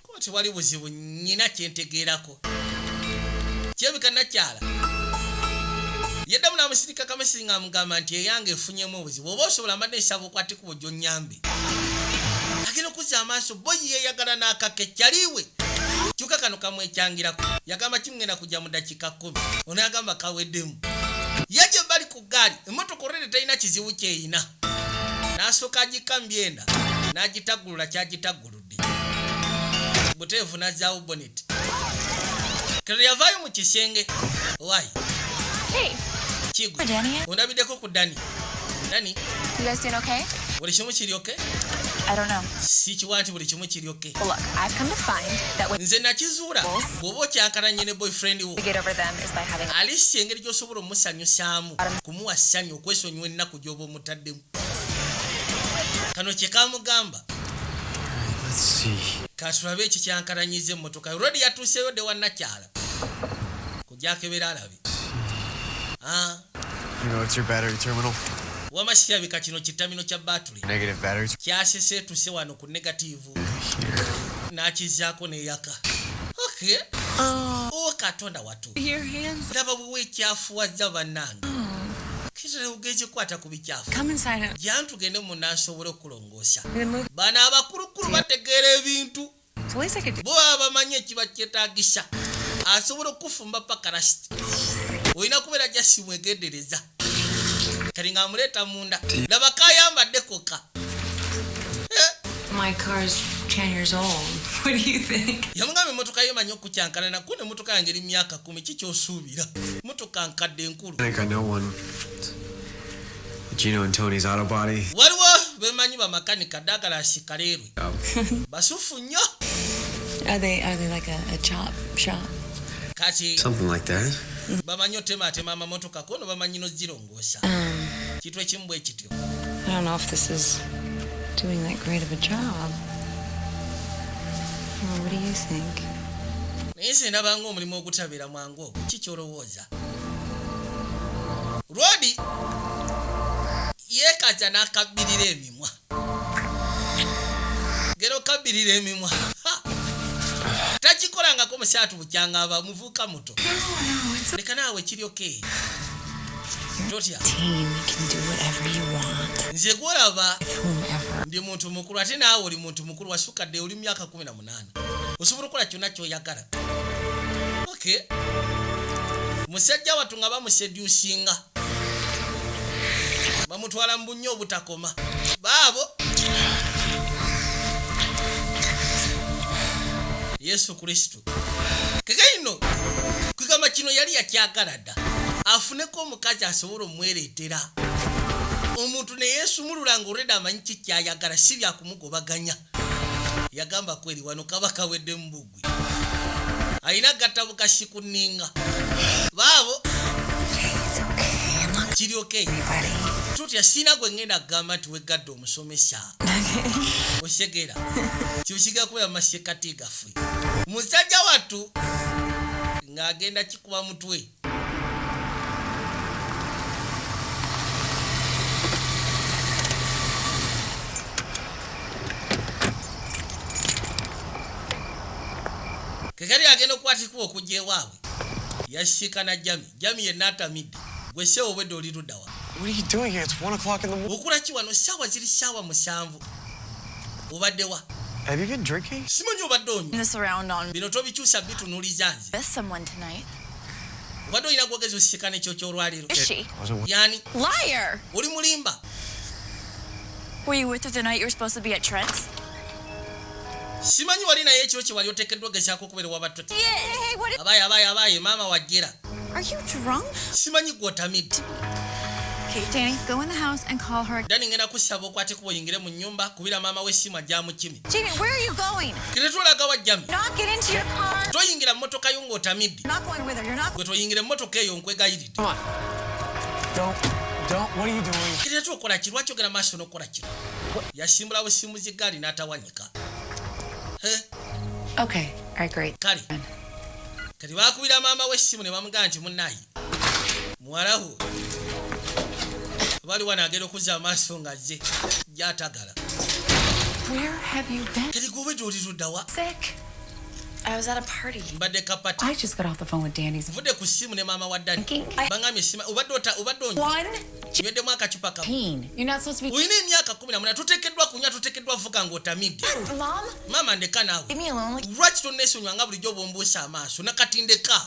kuba tewali buzibu nyina kyentegeerako kyebika nakyala yeddamu n'amusirika kamesezi nga amugamba nti eyange efunyemu obuzibu oba osobola mbadde nsaba okwateko bwojjo nnyambe agenda okuzza amaaso boyi yeeyagala n'akake kyaliwe kyuka kano kamwekyangirako yagamba kimugenda kujja mu dakiika 10 ono yagamba kaweddemu yajje bali ku ggaali emmotoka olwedde talina kizibu kyeyina n'asooka agikambyenda n'agitaggulula kyagitagguludde buteefu n'azzaawo bonnet kero yavaayo mu kisenge owaayi kigwe ondabiddeko ku Dani. You guys doing okay? buli kimu kiri oke I don't know. si kiwa nti buli kimu kiri oke Well, look, I've come to find that when nze nakizuula bw'oba okyankalanye ne boyfriend wo we get over them is by having alisi engeri gy'osobola omusanyusaamu kumuwa ssanyu okwesonyiwa ennaku gy'oba omutaddemu kano kye kamugamba katulabe ekyo kyankalanyiza emmotoka rodi yatuuseyo de wannakyala kujakebera alabe You know, it's your battery terminal. wama kirabika kino kitamino kya battery Negative battery. kyasese etuse wano ku negativu n'akizaako neyaka okay katonda watu laba bwe weekyafuwazza bannange kitera ugezikwata ku bikyafu jjangu tugende munansobole okulongoosa bano abakulukulu bategeera ebintu bo baba bamanyi ekiba kyetaagisa asobola okufumba paka lasiti olina kubeera jasimwegendereza kali nga amuleeta munda laba kayambadde koka My car's 10 years old. What do you think? yamugamba emmotoka yemanyi okukyankana naku nemmotoka yange eri myaka 10 kikyosuubira mmotoka nkadde enkulu I think I know one. Gino and Tony's auto body. waliwo bemanyi bamakanika ddagala asikaleerwe basufu nnyo Are they like a chop shop? kati Something like that. bamanyi otemaatema amamotoka kono bamanyi nozirongoosa kitwe kimu ekityo. I don't know if this is doing that great of a job. What do you think? naye nze ndabanga omulimu ogutabeera mwangu ogwo kikyolowooza. Rodi yeekaza n'akabbirira emimwa. Gero kabbirira emimwa. Takikolangako musaatu bukyanga aba muvuuka muto. Leka naawe kiryoke. Totya. Teen, you can do whatever you want. Nze gwolaba Whomever. ndi muntu mukulu ate naawe oli muntu mukulu wasukadde oli myaka 18. Osobola okukola kyonna ky'oyagala. Okay. Musajja wattu nga bamuseducinga. Bamutwala mu bunnya obutakoma. Baabo. Yesu Kristo. Kagaino. Kugamba kino yali yakyagala dda. Afuneko omukazi asobola omwereetera. Omuntu ne Yesu mululanga olwedde amanyi kikyayagala si bya kumugobaganya. Yagamba kweri wano kabaka wedde mu bugwi. Alina gatabo kasikuninga. Baabo. Kiri okay. Tutya sina gwe ngenda kugamba nti wegadde omusomesa. Oshegera. Kyusiga kuba mashekati gafwe. Musajja wattu ng'agenda kikuba mutwe. Kekali agenda okukwatikuwa okujja ewaabwe. Yashikana Jami ye n'atamidde. Gwe seewo obwedde oli ludda wa. What are you doing here? It's 1 o'clock in the morning. Okula ki wano ssaawa ziri ssaawa 7. Obadde wa? Have you been drinking? Simanyi obadde onywa. This around on Bino tobikyusa bitunuuliza nze. with someone tonight. Obadde olina gwogezi osikana ekyo ky'olwaliro. Is she? Yani, Liar! oli mulimba. Were you with her the night you were supposed to be at Trent's? Simanyi wali naye ekiro kye wali oteekeddwa ogezaako okubeera wabatwe. Yes! Hey, what? Abaaye, maama wajjera. Are you drunk? Simanyi gw'otamidde. Okay, Danny, go in the house and call her. Dani ngenda kusaba okwate kuba oyingire mu nnyumba kubira maama w'essimu ajja mu kimi. Jamie, where are you going? Kiretulaga wa Jami. Not get into your car. Toyingira mu mmotoka yo ng'otamidde. You're not going with her. You're not. Gwe toyingire mu mmotoka eyo nkwegayiridde. Come on. Don't. What are you doing? Kiretu okola ki? Lwaki ogenda maaso n'okola kino? Yasimbulawo essimu z'eggaali n'atawanyika. Okay, all right, great. Kale. Kati baakubira maama w'essimu ne bamugamba nti munnaayi. Muwala wo. Bali wano agenda okuzza amaaso ng'azze. Gy'atagala. Where have you been? Kati gw'obedde oli ludda wa? Sick. I was at a party. Mbadde kapati. I just got off the phone with Danny's. Nvudde ku ssimu ne maama wa Dani. I- Bangambye essimu. Obadde onywa. One. Nywedemu akacupa kamu. Teen. You're not supposed to be. Olina emyaka 18. Toteekeddwa kunywa, toteekeddwa vuga ng'otamidde. Mom, Maama ndeka naawe. leave me alone. Like, Lwaki tonneesonyiwa nga bulijjo bw'ombuusa amaaso? Nakati ndeka.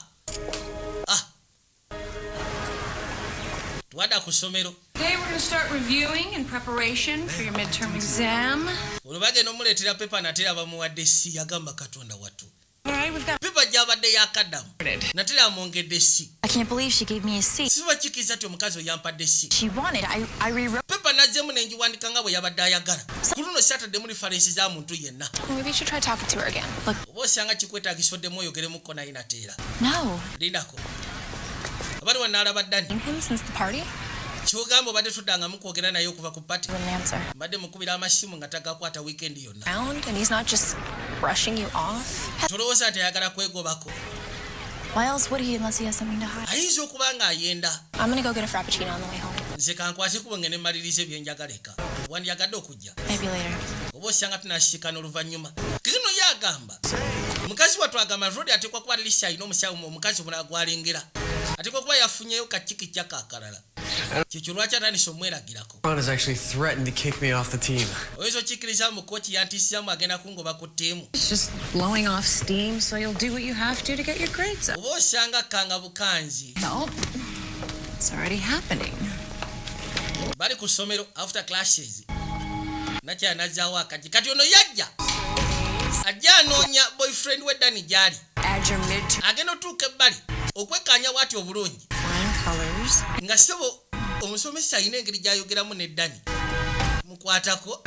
Twadda ku ssomero. Today we're going to start reviewing in preparation for your midterm exam. Olwo bagenda omuleetera pepa natera bamuwadde si yagamba Katonda wattu. All right, we've got. Pepa gy'abadde yakaddamu. Natera amwongedde si. I can't believe she gave me a C. Sibakikkiriza nti omukazi oyampadde si. She wanted. I rewrote. Pepa nazzeemu ne ngiwandika nga bwe yabadde ayagala. Ku luno sataddemu lifalensi za muntu yenna. maybe you should try talking to her again. Look, Oba osanga kikwetaagisa oddemu oyogeremukko naye nateera. No. Lindako. Abali wano n'alaba Dani. him since the party? Kyogamba obadde tuddangamu kwogera naye okuva ku pati. Wouldn't answer. Mbadde mukubira amasimu nga tagakwata wiikendi yonna. Found, and he's not just brushing you off. Tolowooza nti ayagala kwegobako. Why else would he unless he has something to hide? Ayinza okuba ng'ayenda. I'm gonna go get a frappuccino on the way home. Nze kankwate kuba ngene mmaliriza ebyenjagala eka. Wandyagadde okujja. Maybe later. Oba osanga tunashikana oluvannyuma. Kino yagamba. Mukazi wattu agamba Rodi ateekwa kuba Lisha alina omukazi omulala gw'alengera. Ateekwa kuba yafunyeyo kaciki kyakaakalala. Kyekyo lwaki atandise omweragirako. Ron has actually threatened to kick me off the team. Oyinza okikkiriza mu kooki yantiisizaamu agenda kungoba ku ttiimu. It's just blowing off steam, so you'll do what you have to get your grades up. Oba osanga kanga bukanzi. No, it's already happening. Bali ku ssomero after classes. Nakya nazaawo akaji. Kati ono yajja. Ajja anoonya boyfriend we Dani gy'ali. Add your mid Agenda otuuka ebbali. Okwekkaanya bw'ati obulungi. flying colors. Nga ssebo omusomesa alina engeri gy'ayogeramu ne Dani. Mukwatako.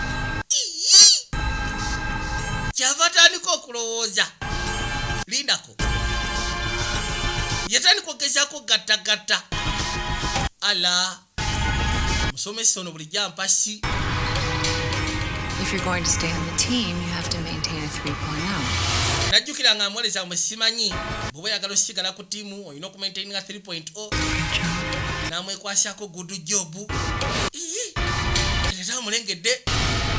Kyava atandika okulowooza. Lindako. yatandika okugezaako gattagatta ala musomesa ono bulijjo ampasi. If you're going to stay on the team, you have to maintain a 3.0. Najjukira nga amweleza mwe simanyi bw'oba oyagala osigala ku ttiimu olina okumaintaininga 3.0 n'amwekwasako good job. Era amulengedde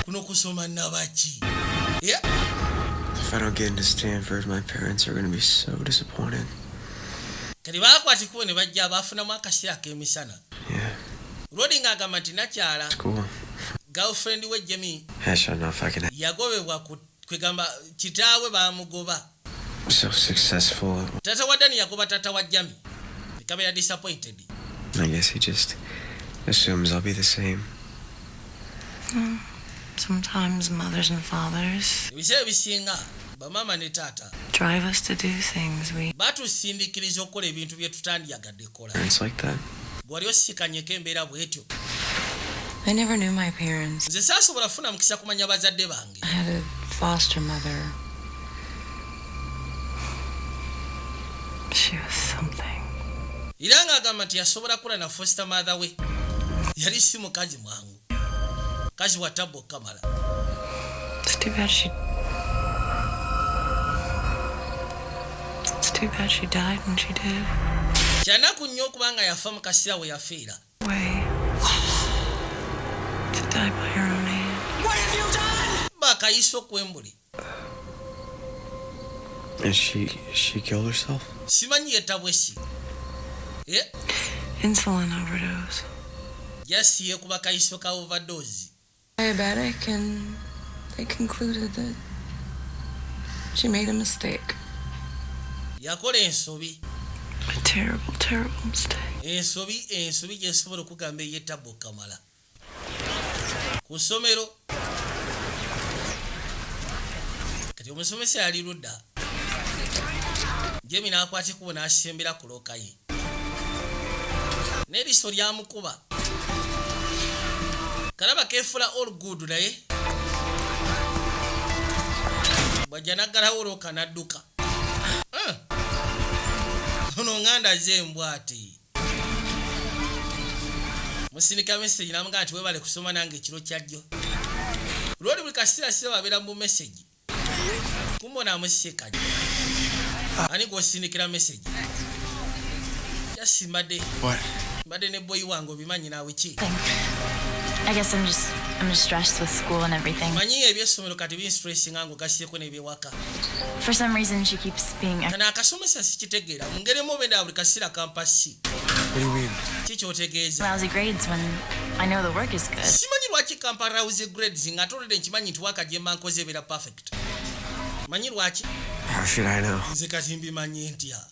kuno kusoma nabaki. Yeah. If I don't get into Stanford, my parents are going to be so disappointed. Kati baakwatikubo ne bajja baafunamu akaseera k'emisana. Yeah. Rodi ng'agamba nti nakyala Cool. girlfriend we Jimmy Hesh, I don't know if I can. yagobebwa kwegamba kitaawe baamugoba. So successful. Tata wa Dani yagoba tata wa Jami. Bikabeera disappointed. I guess he just assumes I'll be the same. Sometimes mothers and fathers Ebiseera bisinga bamama ne taata drive us to do things we batusindiikiriza okukola ebintu bye tutandiyagadde kola. Parents like that. Gwali osikanyeko embeera bw'etyo. I never knew my parents. Nze saasobola kufuna mukisa kumanya bazadde bange. I had a foster mother. She was something. Era ng'agamba nti yasobola kula na foster mother we yali si mukazi mwangu, mukazi wa Tabo Kamala. It's too bad she died when she did. Kyanaku nnyo okubanga yafa mu kaseera we yafiira. Way to die by her own hand. What have you done? Bakayiso kwembuli. And she killed herself? Simanyi yetabwesi. Yeah. Insulin overdose. Yasiye kuba kayiso ka overdose. Diabetic, and they concluded that she made a mistake. Yakola ensobi. A terrible, terrible mistake. Ensobi gyesobola okugamba ey'etabo Kamala. Ku ssomero kati omusomesa yali ludda. Jemi n'akwata ekkubo n'asembera ku looka ye. N'eriiso lyamukuba. Kalaba keefula all good naye bw'ajja n'aggalawo looka n'adduka. Ono nganda zembwa ati. Musindika message n'amugamba nti weebale kusoma nange ekiro kyajjo. Lwoli buli kaseera sira babeera mu message. Kumbona amuseka. Ani gw'osindikira message? Yasimbadde. What? Mbadde ne boy wange obimanyi naawe ki? I guess I'm just stressed with school and everything. Manyi eby'essomero kati binstressinga nga ogasieko n'ebyewaka. For some reason, she keeps being. Kana akasomesa sikitegeera. Mu ngeri mubenda buli kaseera kampasi. What do you mean? Kiki otegeeza? Lousy grades when I know the work is good. Simanyi lwaki kampa lousy grades nga atolere nkimanyi nti waka gye mba nkoze ebeera perfect. Manyi lwaki? How should I know? Nze kati mbimanyi ntya.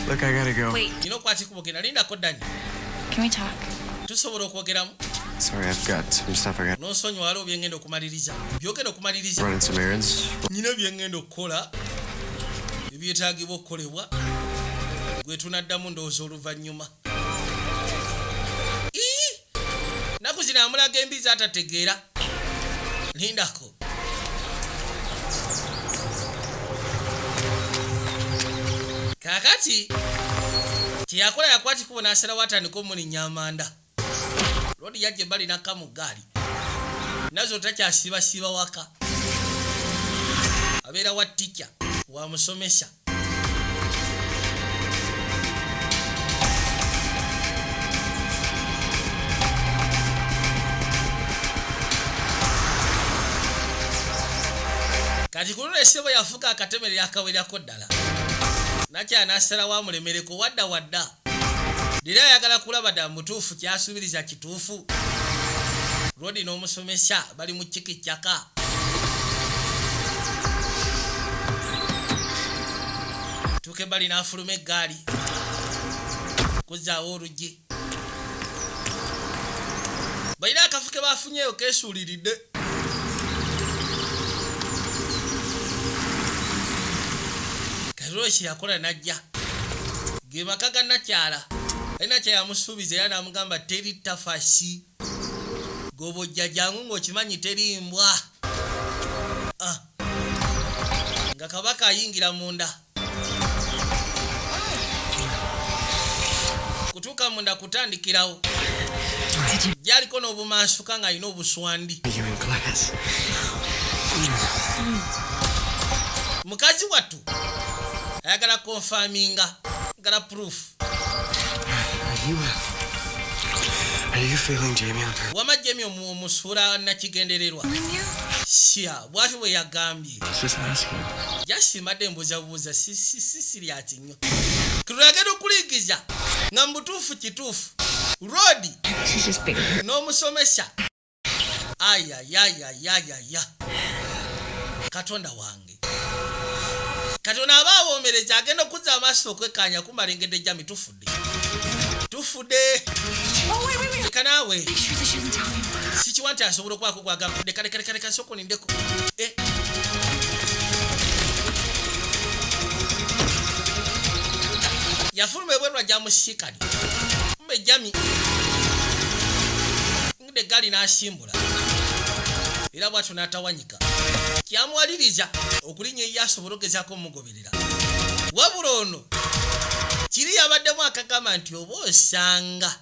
Look, I gotta go. Wait, Nina okwati kubogera lindako Dani. can we talk? Tusobola okwogeramu. Sorry, I've got some stuff I got. N'onsonyiwa waliwo bye ngenda okumaliriza. Byogenda okumaliriza. Running some errands. Nina bye ngenda okukola ebyetaagibwa okukolebwa gwe tunaddamu ndowooza oluvannyuma. Naku zino amulaga embizi atategeera. Lindako. Kakati kyeyakola yakwati kubo n'asalawo atandika omulinnya amanda. Lodi yajja ebbali n'akka mu ggaali. Nazo takyasiibasiiba waka. Abeera wa ttica wa musomesa. Kati kuno essebo yafuka akatemere akawerako ddala. Nakya n'asalawo amulemereko wadda. Dira ayagala kulaba dda mutuufu kyasuubiriza kituufu. Rodi n'omusomesa bali mu kikikyaka. Tuuke bali n'afuluma eggaali. Kuzzaawo oluggi. Balina akafu ke baafunyeeyo keesuuliridde. Kiro kyeyakola n'ajja. Ge maka ga Nakyala. Alina kyeyamusuubiza era n'amugamba teri tafasi. Gobojja jangu ng'okimanyi teri mbwa. Nga kabaka ayingira munda. Kyokka munda kutandikirawo. Jaliko n'obumansuka ng'alina obuswandi. You in class. Mukazi wattu ayagala confirminga, agala proof. Are you feeling Jamie on her? Wama Jamie omusula nakigendererwa. Sya bwati bwe yagambye. Just asking. Yasimadde mbuzabuuza serious nnyo. Tulagenda okuligiza nga mutuufu kituufu. Rodi n'omusomesa. Ayayayayayaya. Katonda wange. Katonda abaawomereza agenda okuzza amaaso okwekkaanya kumalengedde Jamie tufudde. Leka naawe. Sikiwa nti asobola okwako kwagamba. Leka soko nindeko. Yafuluma ebwerwa gyamusiikani. Mbe Jamie. Ngide gali n'asimbula. Era bw'atyo n'atawanyika. Kyamuwaliriza okulinnya eyo asobola okugezaako omugoberera. Wabula ono kiri yabaddemu akagamba nti oba osanga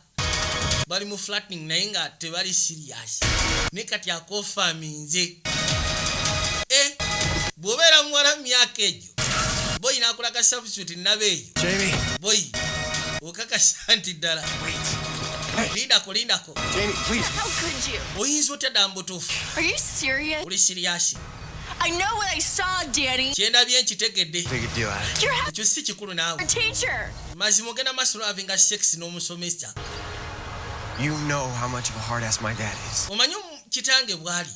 bali mu flattening naye nga tebali serious. Ne kati akofaminze. Bw'obeera muwala mu myaka egyo boyi n'akulaga substitute nabeeyo. Jamie. Boyi okakasa nti ddala. Lindako. Jamie, please. How could you? Oyinza otya dda mbutuufu. Are you serious? Uli serious. I know what I saw, Danny. Kyendabye nkitegedde. Big deal out of it. You're Ekyo si kikulu naawe. a teacher. Mazima ogenda maaso n'avinga sex n'omusomesa. You know how much of a hard ass my dad is. Omanyi kitange bw'ali.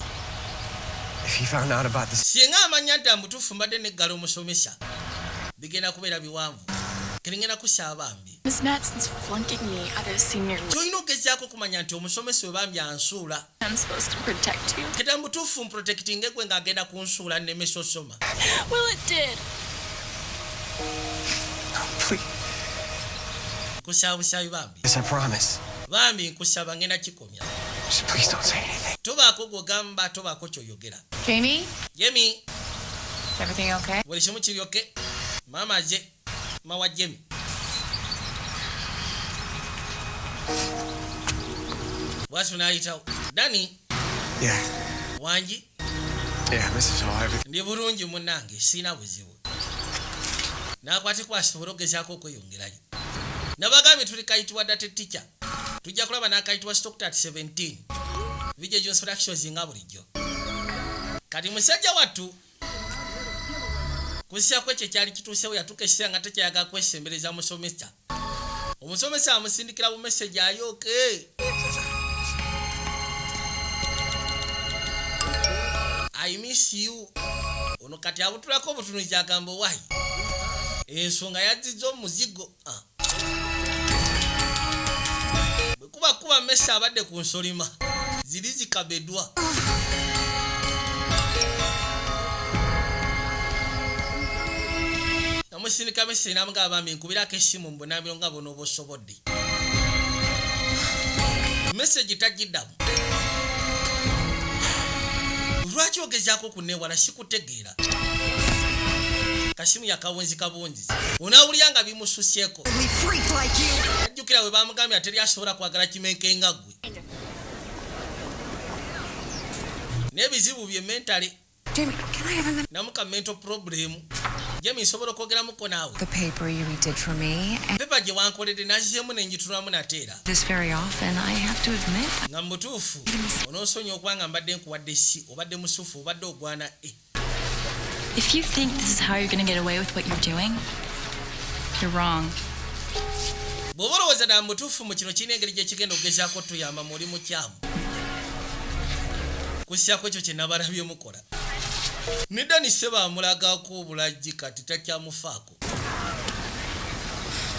If he found out about this. Singa amanya nti amutuufu mbadde neggala omusomesa bigenda kubeera biwanvu. Keringena kusaaba mbi. Miss Matson's flunking me out of senior league. Kyolina okugezaako okumanya nti omusomesa we bambi ansuula. I'm supposed to protect you. Keta mutuufu mprotectinge gwe ng'agenda kunsuula nnemesa osoma. Well, it did. Please. Nkusaba busaabi bambi. Yes, I promise. Bambi nkusaba ngenda kikomya. Just please don't say anything. Tobaako gw'ogamba, tobaako ky'oyogera. Jamie, Jamie, is everything okay? buli kimu kiryoke. Maama ze, mawa Jamie. Bw'atyo n'ayitawo. Danny. Yeah. Wangi. Yeah, Mrs. Hall, everything. Ndi bulungi munnange, sina buzibu. N'akwateko asobola okugezaako okweyongerayo. Nabagambye tuli kayitibwa data teacher. Tujja kulaba n'akayitibwa stocked at 17. Vijja Jones Productions nga bulijjo. Kati musajja wattu kusya kwekyo kyali kituusewo yatuuka ekiseera nga tekyayagala kwesembereza musomesa. Omusomesa amusindikira bu message ayooke. I miss you. Ono kati abutulako obutunuzi agamba wayi. Ensonga yazizza omuzigo. Kuba mesa abadde ku nsolima. Ziri zikabedwa. Namusindika mesa n'amugamba bambi nkubirako essimu mu bunaamiro nga bono oba osobodde. Message tagiddamu. Lwaki ogezaako kunneewala sikutegeera. Kasimu yakawunzi kabunzi. Onaawulira nga bimususyeko. Ajjukira we bamugambye ateri asobola kwagala kimenke nga ggwe. N'ebizibu bye mentale. Jamie, can I have a minute? Namuka mental problem. Jamie nsobola okwogeramuko naawe. The paper you redid for me. And Pepa gye wankoledde nazizeemu ne njitulamu nateera. this very often, I have to admit. Nga mu butuufu onoosonyiwa okuba nga mbadde nkuwadde si obadde musufu obadde ogwana If you think this is how you're going to get away with what you're doing, you're wrong. bw'oba olowooza ddala mu butuufu mu kino kirina engeri gye kigenda okugezaako tuyamba muli mukyamu. Kusyako ekyo kye nabalabye mukola. Ne Danny Seba amulagako obulajji kati takyamufaako.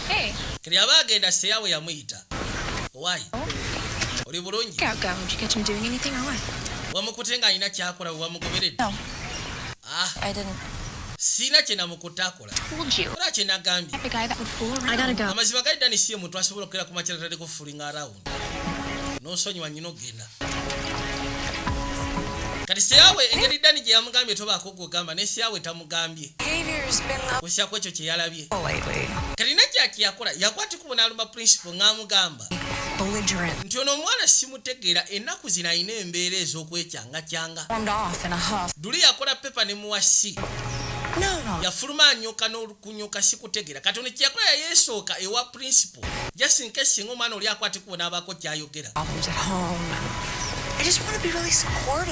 Hey. Kiri aba agenda seyaawe yamuyita. Why? Oli bulungi? Did you catch him doing anything or what? Wamukute ng'alina kyakola we wamugoberedde? No. I didn't. Siina kye namukutte akola. Told you. Ola kye nagambye. The guy that would fool around. I gotta go. Amazima gali Danny si ye muntu asobola okukeera ku makya tatali kufulinga around. N'osonyiwa nnyina ogenda. kati siyawe engeri Dani gye yamugambye tobaako gwogamba ne siyawe tamugambye kusya kwekyo kye yalabye kati najjaki yakola yakwatikubo n'alumba principal ng'amugamba nti ono omwana simutegeera ennaku zino ayina embeera ez'okwecyanga duli yakola pepa ne muwasi yafuluma anyuka n'okunyuka sikutegeera kati ono kyeyakola yayeesooka ewa principal just in case singa omwana oli akwatikubo n'abaako kyayogera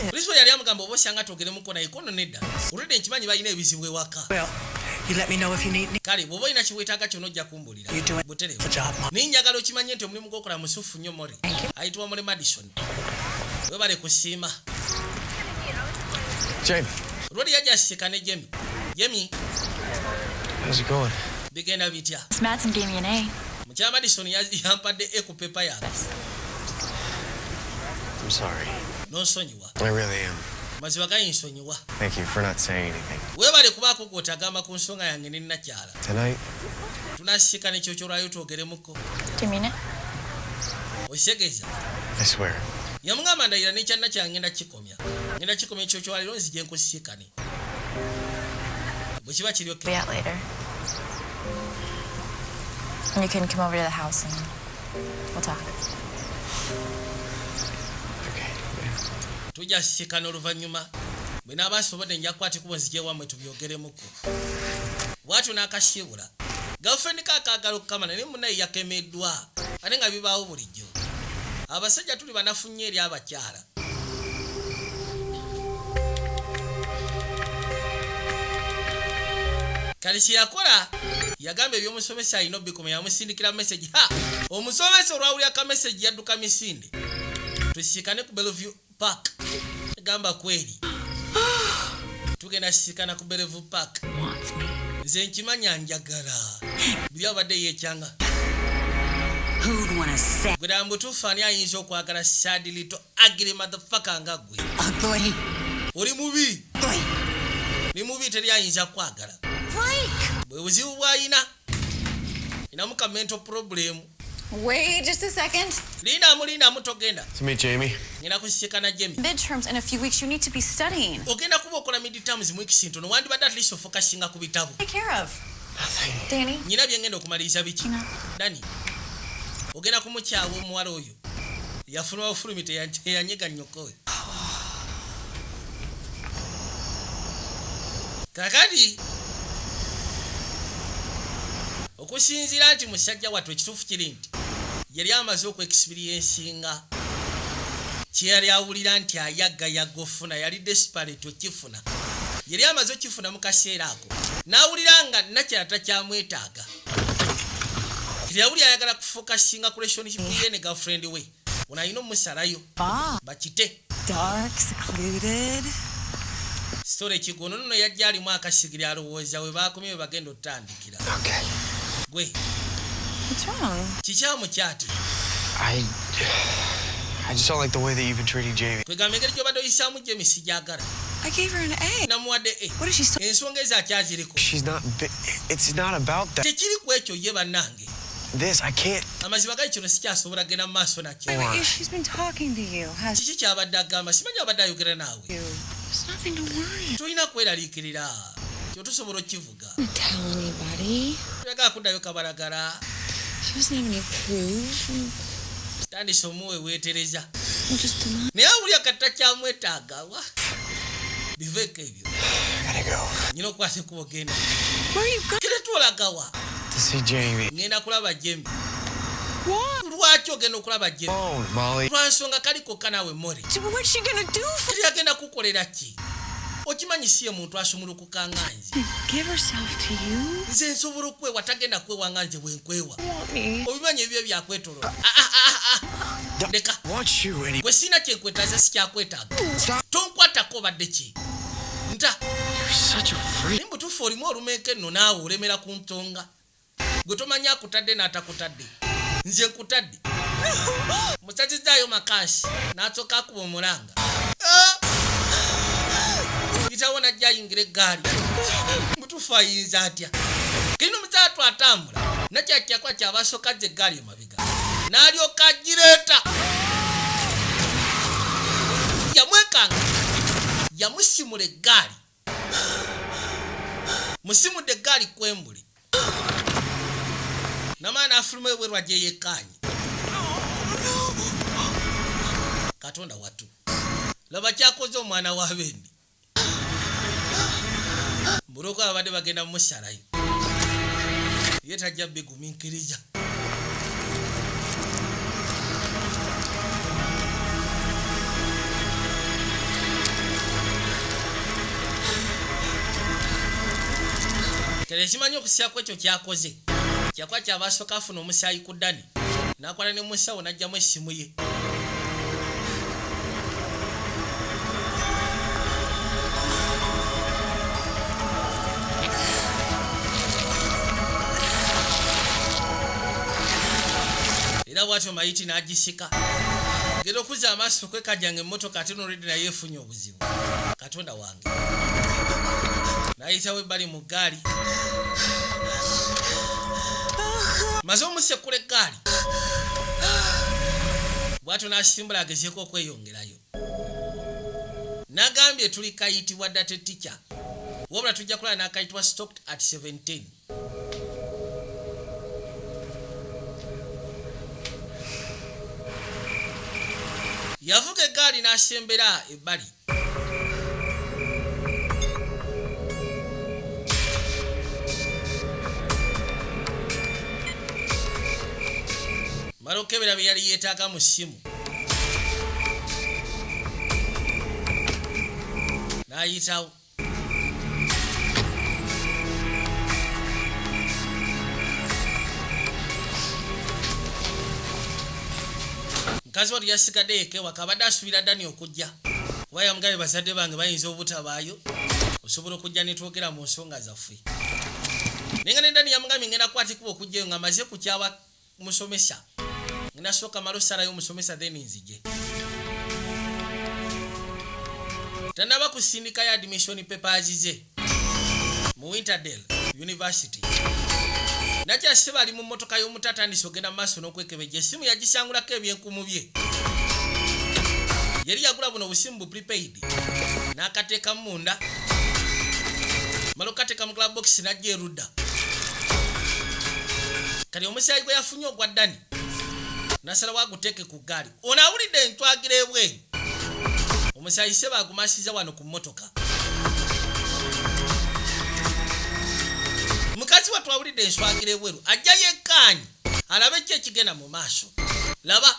principal yali amugamba oba osyanga twogeremuko naye kono nedda olwedde nkimanyi balina ebizibu ewaka kale bw'oba olina kiweetaaga kyona ojja kumbulira buterevu naye njagala okimanye nti omulimu gw'okola musufu nnyo mori ayitibwa mule Madison webale kusiima olwali yajja asika ne Jemi bigenda bitya mukyala Madison yampadde ku pepa yange I'm sorry. Nonsonyiwa. I really am. Maziba gayinsonyiwa. Thank you for not saying anything. Webale kubaako gw'otagamba ku nsonga yange ne nnakyala. Tonight? Tunasika ne kyokyolwayo twogeremuko. Do you mean it? Okisegeeza? I swear. Yamugamba ndayira n'ekyanna kyange ngenda kikomya ekyokyolwaliro nzije nkusiikane. Bwe kiba kiri okay. Be out later. And you can come over to the house and we'll talk. Tujja sisikana oluvannyuma bwe naaba nsobodde nja kukwatikubo nzije wammwe tubyogeremuko bwatyo n'akasiibula gafendi kaakaagala okukamana naye munnaye yakemeddwa ate nga bibaawo bulijjo abasajja tuli banafu nnyo eri abakyala kale kye yakola yagamba ebyomusomesa alina obikoma yamusindikira meseji omusomesa olwawulira kameseji yadduka misinde tusisikane ku Bellevue Park gamba kweli tugenda sisikana ku Bellevue Park nze nkimanya njagala buli abadde yekyanga gwera mbutuufu ani ayinza okwagala sad little ugly motherfucker nga gwe oli mubi ni mubi teri ayinza kwagala bwe buzibu bw'ayina inamu ka mental problem. Wait just a second. Linda mutogenda. To meet Jamie. Nina kusika na Jamie. Midterms in a few weeks, you need to be studying. Ogenda kuba okola midterms mu weeks into. No wandi bada at least focusinga ku bitabu. Take care of. Nothing. Danny. Nina byengenda okumaliriza biki? Dani. Ogenda kumukyawo omuwala oyo. Yafuna ofulumite yanyega nnyoko oyo. Kakati okusinziira nti musajja wattu ekituufu kiri nti yali amaze okuexperiencinga kye yali awulira nti ayagga ofuna yali desperate okifuna yali amaze okifuna mu kaseera ako n'awulira nga nakyala takyamwetaaga kiri yawulira ayagala kufokasinga ku relationship ye ne girlfriend we ono ayina omusalayo bakite dark secluded. Story kigono no yajja alimu akasigiri alowooza we baakomye we bagenda otandikira. Okay. Gwe. What's wrong? Kichamu kyati. I just don't like the way that you've been treating Jamie. Kwegamba engeri gyobadde oyisamu Jamie sijagala. I gave her an A. Namuwadde A. What is she still? Ensonga ezakyaziriko. It's not about that. Tekiri ku ekyo ye bannange. This, I can't. Amaziba gali kino sikyasobola genda mu maaso nakyo. Wait, she's been talking to you. Has Kiki kyabadde agamba simanyi abadde ayogera naawe. There's nothing to worry. Tulina kweraliikirira. Kyo tusobola okivuga. Don't tell anybody. Tuyagala kuddayo kabalagala. She doesn't have any proof. Tandise omuwe weetereza. Just deny. Naye awulira kati takyamwetaaga wa. Biveeko ebyo. I gotta go. Nyina okwate kubogenda. Where are you going? Kire twolagawa. To see Jamie. Ngenda kulaba Jamie. What? Lwaki ogenda okulaba Jamie? Oh, Molly. Lwansonga kaliko kanaawe Mori. What's she gonna do for Kiri agenda kukolera ki? Okimanyi siye muntu asumulukuka nga nze. Give herself to you? Nze nsobola okwewa tagenda kwewa nga nze bwenkwewa. Want me? Obimanyi ebyo byakwetolola. Ndeka. Want you any. Gwe sina kyenkwetaaza sikyakwetaaga. Tonkwatako badde ki? Nta. You're such a freak. Nimbu tufu olimu olumenke nno naawe olemera ku ntonga. Gwe tomanyi akutadde n'atakutadde. Nze nkutadde. Musazizaayo makasi n'asooka akuba omulanga. Yitawo najja ayingira eggaali. Mutuufu ayinza atya. Kino mukyala twatambula. Nakyakyakuba kyabasooka azza eggaali emabega. N'alyoka agireeta. Yamwekanga. yamusimula eggaali musimudde eggaali kwembuli namaana afuluma ebwerwa gye yekkaanye katonda wattu laba kyakoze omwana wa bendi mbuloko abadde bagenda mumusalayo ye tajja bigumiikiriza kale ekimanyi okusyako ekyo kyakoze kyakwa kyabasooka afuna omusaayi ku ddani n'akola ne musawo n'ajjamu essimu ye era bwatyo mayiti n'agisika genda okuzza amaaso kwekajjanga emmotoka ate nolwedde naye efunye obuzibu katonda wange n'ayitawo ebbali mu ggaali maze omusekula eggaali bwatyo n'asimbula agezeeko okweyongerayo n'agambye tuli kayitibwa date teacher wabula tujja kulaba n'akayitibwa stocked at 17 yavuga eggaali n'asembera ebbali mala okebera bye yali yeetaaga mu ssimu n'ayitawo mukazi watu yasigadde ekewaka abadde asuubira ddani okujja kuba yamugabe bazadde bange bayinza obutabaayo osobola okujja netwogera mu nsonga zaffe naye nga nedani yamugambye ngenda kukwatikuba okujjayo nga maze kukyawa musomesa ngenda sooka malo salayo omusomesa then nzije tanaba kusindika ya admission papers ze mu Winterdale University nakyasiba ali mu mmotoka y'omutatandisa ogenda mu maaso n'okwekebeja essimu yagisangulako ebyenkumu bye yali yagula buno obusimu bu prepaid n'akateeka munda malo kateeka mu glove box n'ajja erudda kati omusaayi gwe yafunye ogwa ddani nasala waguteeke ku ggaali ono awulidde entwagira ebweru omusaayi se baagumasiza wano ku mmotoka mukazi watu awulidde enswagira ebweru ajja yekkaanyi alabe ki ekigenda mu maaso laba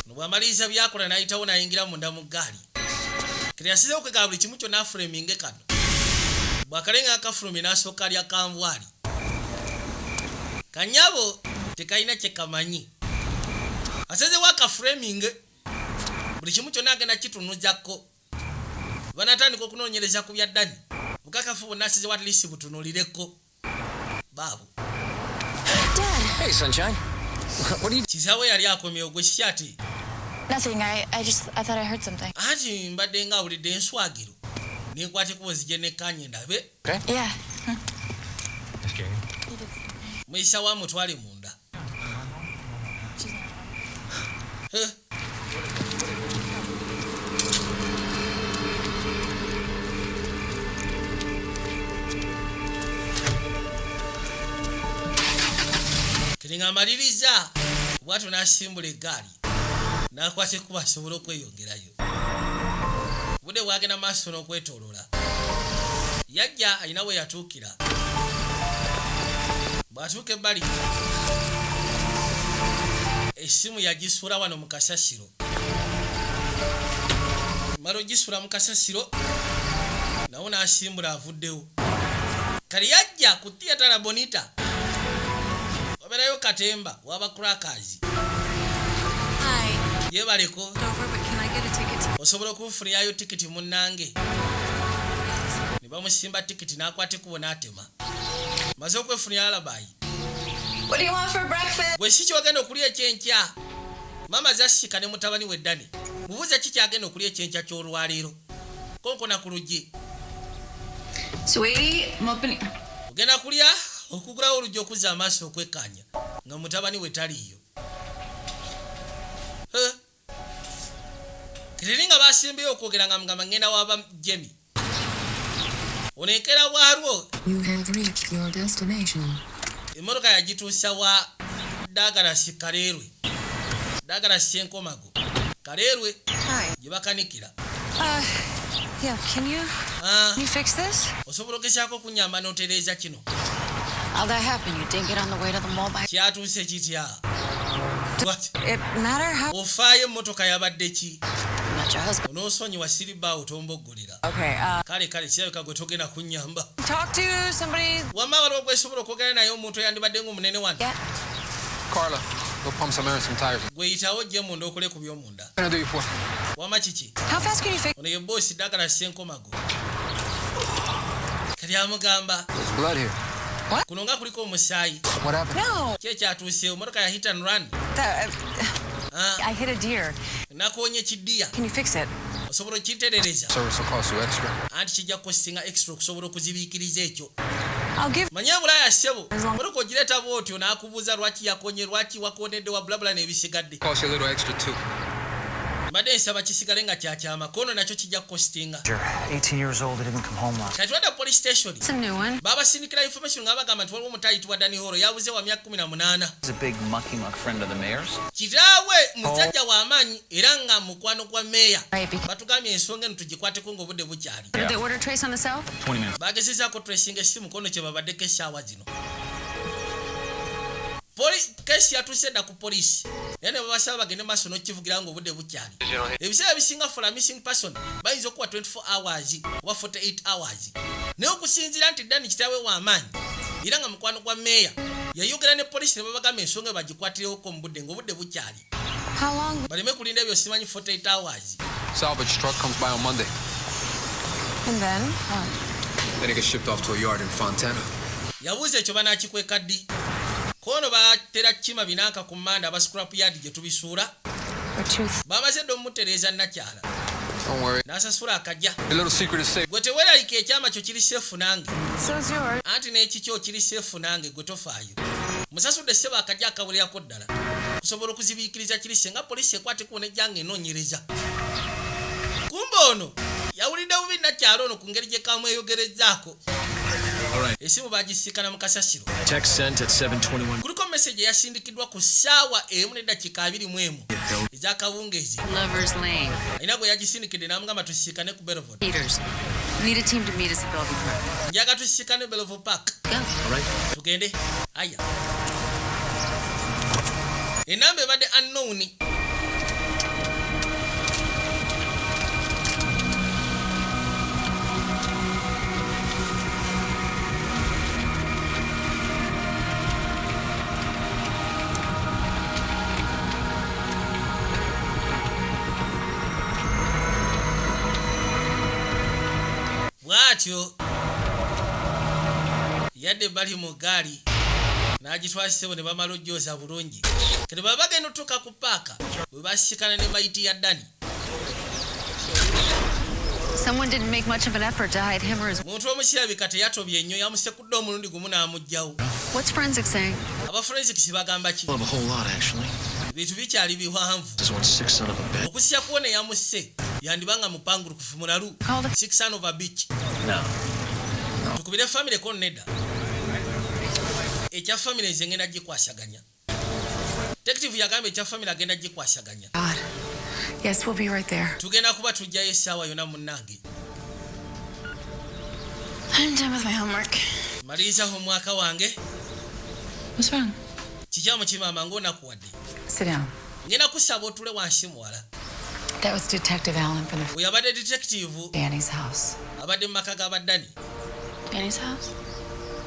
nobwamaliriza byakola n'ayitawo n'ayingira munda mu ggaali kati yasizeho kwegala buli kimu kyonna afulaminge kano bwakalenga akafulumi n'asooka alya kanvwali kanyabo tekalina kyekamanyi asazewo akafulaminge buli kimu kyonna agenda kitunuzako banatandika okunoonyereza ku bya ddani bukakafu bonna asizewo atlisi butunulireko baabo Hey, sunshine. What are you... kisawe yali akomye ogwe kyati Nothing. I thought I heard something. anti mbadde nga awulidde enswagiro nenkwate kubozije nekkanye ndabe Yeah. muyisa wa mutwale munda kiringa amaliriza bwatyo n'asimbula eggaali n'akwata ekuba asobole okweyongerayo budde bwagenda maaso n'okwetoolola yajja alina we yatuukira bw'atuuka ebbali essimu yagisuula wano mu kasasiro mala ogisuula mu kasasiro nawo n'asimbula avuddewo kali yajja ku theatre la bonita waberayo katemba w'abacrackers yebaleko osobola okunfunirayo tikiti munnange ne bamusimba tikiti n'akwata ekubo n'atema maze okwefunira alabayi gwe si kyogenda okulya ekyenkya mama zasika ne mutabani we ddani mubuuze ki kyagenda okulya ekyenkya ky'olwaleero konkona ku luggi ogenda kulya okugulawo oluggi okuzza amaaso okwekkaanya nga mutabani we taliiyo Kitiringa basimbiyo okwogera nga mugamba ngenda waba Jemi. Onekera warwo. You have reached your destination. Emotoka yagituusa wa Dagalasi Kalerwe. Dagalasi Enkomago. Kalerwe. Gye bakanikira. Yeah, can you fix this? Osobola okesako kunyamba n'otereeza kino. How'd that happen? You didn't get on the way to the mall by... Kyatuuse kitya? What? It matter how... Ofaayo emmotoka yabadde ki? Not your husband. Onoosonyiwa siribaawo tomboggolera. Okay, Kale kirabika gwe togenda kunnyamba. talk to somebody... Wamma waliwo gwesobola okwogera naye omuntu eyandibadde ng'omunene wano. Carla, go pump some air and some tires. Gweyitawo gye munda okole ku by'omunda. What can I do you for? Wamma kiki? How fast can you fix... Ono ye boosi Dagalasi Enkomago. Kali amugamba. There's blood here. Kuno nga kuliko omusaayi. What happened? No. Ki ekyatuuseewo? Motoka ya hit and run. I hit a deer. Nakoonye kiddiya. Can you fix it? Osobola okitereereza. Service will cost you extra. Anti kijja kukosinga extra okusobola okuzibiikiriza ekyo. I'll give... Manye Bulaaya ssebo. Motoka ogireeta bw'otyo n'akubuuza lwaki yakonye, lwaki wakonedde wa bulabula n'ebisigadde. Cost you a little extra too. Mbadde nsaba kisigale nga kyakyama. Kono nakyo kijja kukostinga. You're 18 years old. He didn't come home last. Kati wadda police station. It's a new one. Babasindikira information nga bagamba nti waliwo omuntu ayitibwa Danny Horo yabuze wa myaka 18. He's a big mucky muck friend of the mayor's. Kitaawe musajja w'amaanyi era nga mukwano gwa meeya. Batugambye ensonga eno tugikwateko ng'obudde bukyali. Did they order trace on the cell? 20 minutes. Bagezezaako tracing essimu kono kye babaddeko essaawa zino. Kesi yatuuse dda ku poliisi. Era ne babasaba bagende maaso n'okivugira ng'obudde bukyali. Ebiseera bisinga for a missing person bayinza okuwa 24 hours oba 48 hours. Naye okusinziira nti Danny kitaawe w'amaanyi era nga mukwano gwa meeya yayogera ne poliisi ne babagamba ensonga bagikwatirewo mu budde ng'obudde bukyali. How long? Baleme kulinda ebyo simanyi 48 hours. Salvage truck comes by on Monday. And then? Then it gets shipped off to a yard in Fontana. Yabuuza ekyo banaakikweka ddi. Kono batera kima binanka ku Manda aba scrap yard gye tubisuula. Bamaze dde omutereeza nakyala. Don't worry. N'asasula akajja. A little secret is safe. Gwe teweeralika ekyama kyo kiri seefu nange. So's yours. Anti n'ekikyo kiri seefu nange gwe tofaayo. Musasudde ssebo akajja akawulirako ddala. Kusobola okuzibiikiriza kiri senga poliisi ekwateko n'ejjanga enoonyereza. Kumbe ono yawulidde bubi nakyala ono ku ngeri gye kamweyogerezaako. Esimu bagisikana mu kasasiro. Text sent at 7:21. Kuliko message yasindikiddwa ku ssaawa emu n'eddakiika 21 ez'akawungeezi. Lover's Lane. Alina gwe yagisindikidde n'amugamba tusisikane ku Belleville. Peters. Need a team to meet us at Bellevue Park. Njaga tusisikane Belleville Park. Tugende. Aya. Enamba ebadde unknown. Bwatyo yadde bali mu gaali n'agitwasisebo ne bamala ojjooza bulungi. Kati baba bagenda otuuka ku paaka bwe basikana ne mayiti ya Danny. Someone didn't make much of an effort to hide him or his... Muntu omukirabika teyatobye nnyo yamusekudde omulundi gumu n'amugjawo. What's forensics saying? Aba forensics bagamba ki? Well, a whole lot, actually. Bintu bikyali biwanvu. This is one sick son of a bitch. Okusya kuwona eyamusse yandibanga mupangulukufu mulalu. 6 son of a bitch. No. Tukubire family ko nedda. Ekya family nze ngenda gikwasaganya. Detective yagamba ekya family agenda gikwasaganya. God. Yes, we'll be right there. Tugenda kuba tujjayo essaawa yonna munnange. I'm done with my homework. Maliriza omwaka wange. What's wrong? Kikyamu kimaama ng'onakuwadde. Sit down. Ngenda kusaba otule wansi muwala. That was Detective Allen from the... Oyo abadde detective. Danny's house. Abadde mu maka g'aba Danny. Danny's house?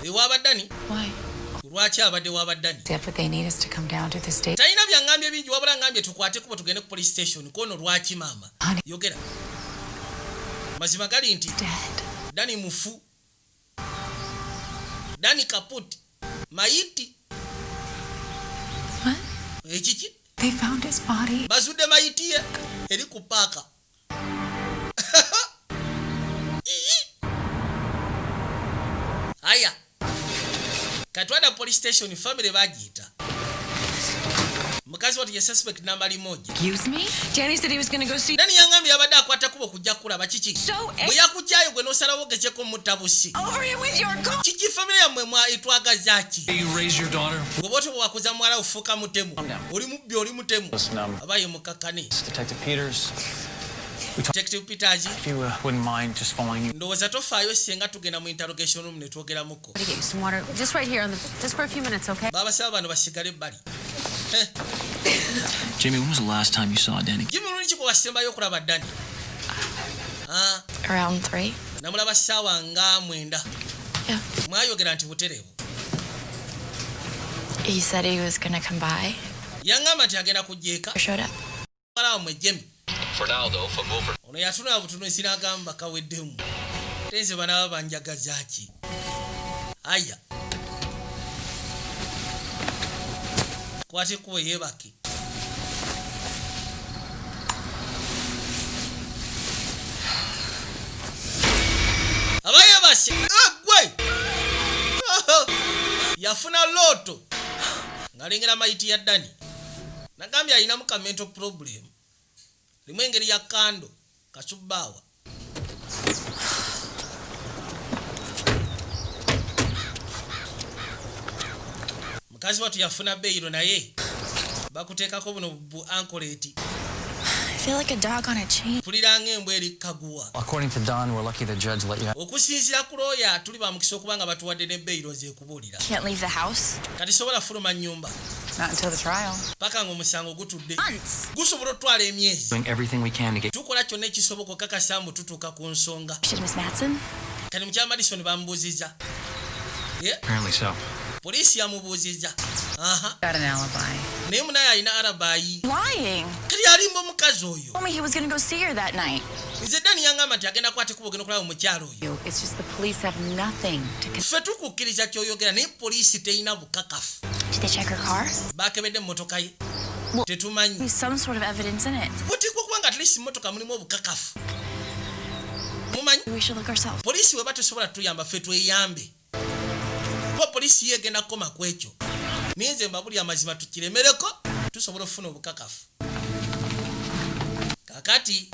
Ewa Danny? Why? Lwaki abadde wa Danny? But they need us to come down to the state. Talina byangambye bingi wabula ngambye tukwate kuba tugende ku police station kono lwaki maama. Yogera. Mazima gali nti Danny mufu. Danny kaput. Mayiti. What? Ekiki? They found his body. Bazudde mayiti ye eri ku paaka. Aya. Katwada police station family bagiyita. Mu mukazi watu ye suspect nambali moja. Excuse me? Danny said he was going to go see... Danny yangambye abadde akwata kubo kujja kulaba kiki. Bwe yakujjayo gwe n'osalawo ogezeko mutabusi. Over here with your car. Kiki family yammwe etwagaza ki? You raise your daughter. Gwe bw'otyo bwe wakuza muwala ofuuka mutemu. Oli mubbi oli mutemu. Abaye mukakkane. Detective Peters. Detective Peters. If you wouldn't mind just following you. Ndowooza tofaayo singa tugenda mu interrogation room ne twogeramuko. Get you some water. Just right here just for a few minutes, okay? Babasaba bano basigale ebbali. Jamie, when was the last time you saw Danny? Jimmy lulichi kwa wasembayo okulaba Danny? Around 3. Namulaba ssaawa nga 9. Yeah. Mwayogera nti butereevu. He said he was going to come by. Yangamba nti agenda kujjeeka. Showed up. Mwe Jamie. For now, though, for Mover. Ono yatunula butunuzi n'agamba kaweddemu. Tenze banaba banjagaza ki? Aya. Kwate kuwe yebake. Abaye basi. Gwe. Yafuna loto. Ngalengera maiti ya Danny. Nagambye alinamu ka mental problem. Limu engeri ya kando kasubbawa. Mukazi watu yafuna beiro naye bakuteekako buno bu ankoreti. I feel like a dog on a chain. Pulira ng'embwa eri kaguwa. According to Don, we're lucky the judge let you out. Okusinziira ku looya tuli bamukisa okubanga batuwadde ne beiro zeekubuulira. Can't leave the house. Kati sobola fuluma nnyumba. Not until the trial. Paka ng'omusango gutudde. Gusobola otwala emyezi. Doing everything we can to get... Tukola kyonna ekisoboka okakasa mbu tutuuka ku nsonga. Miss Madsen? Kati mukyala Madison bamubuuzizza. Apparently so. Poliisi yamubuuzizza. Got an alibi. Naye munaye alina alibi. Lying. Kati alimba omukazi oyo. Told me he was going to go see her that night. Nze Danny yangamba nti agenda kwate kuba ogenda okulaba omukyalo oyo. It's just the police have nothing to... Ffe tukukkiriza ky'oyogera naye poliisi terina bukakafu. Did they check her car? Baakebedde mmotoka ye. Tetumanyi. There's some sort of evidence in it. Oteekwa okuba nga at least mmotoka mulimu obukakafu. Mumanyi? We should look ourselves. Poliisi weba tesobola tuyamba ffe tweyambe. Kuba poliisi yegenda kukoma ku ekyo. Naye nze mbabuli amazima tukiremereko tusobola okufuna obukakafu. Kakati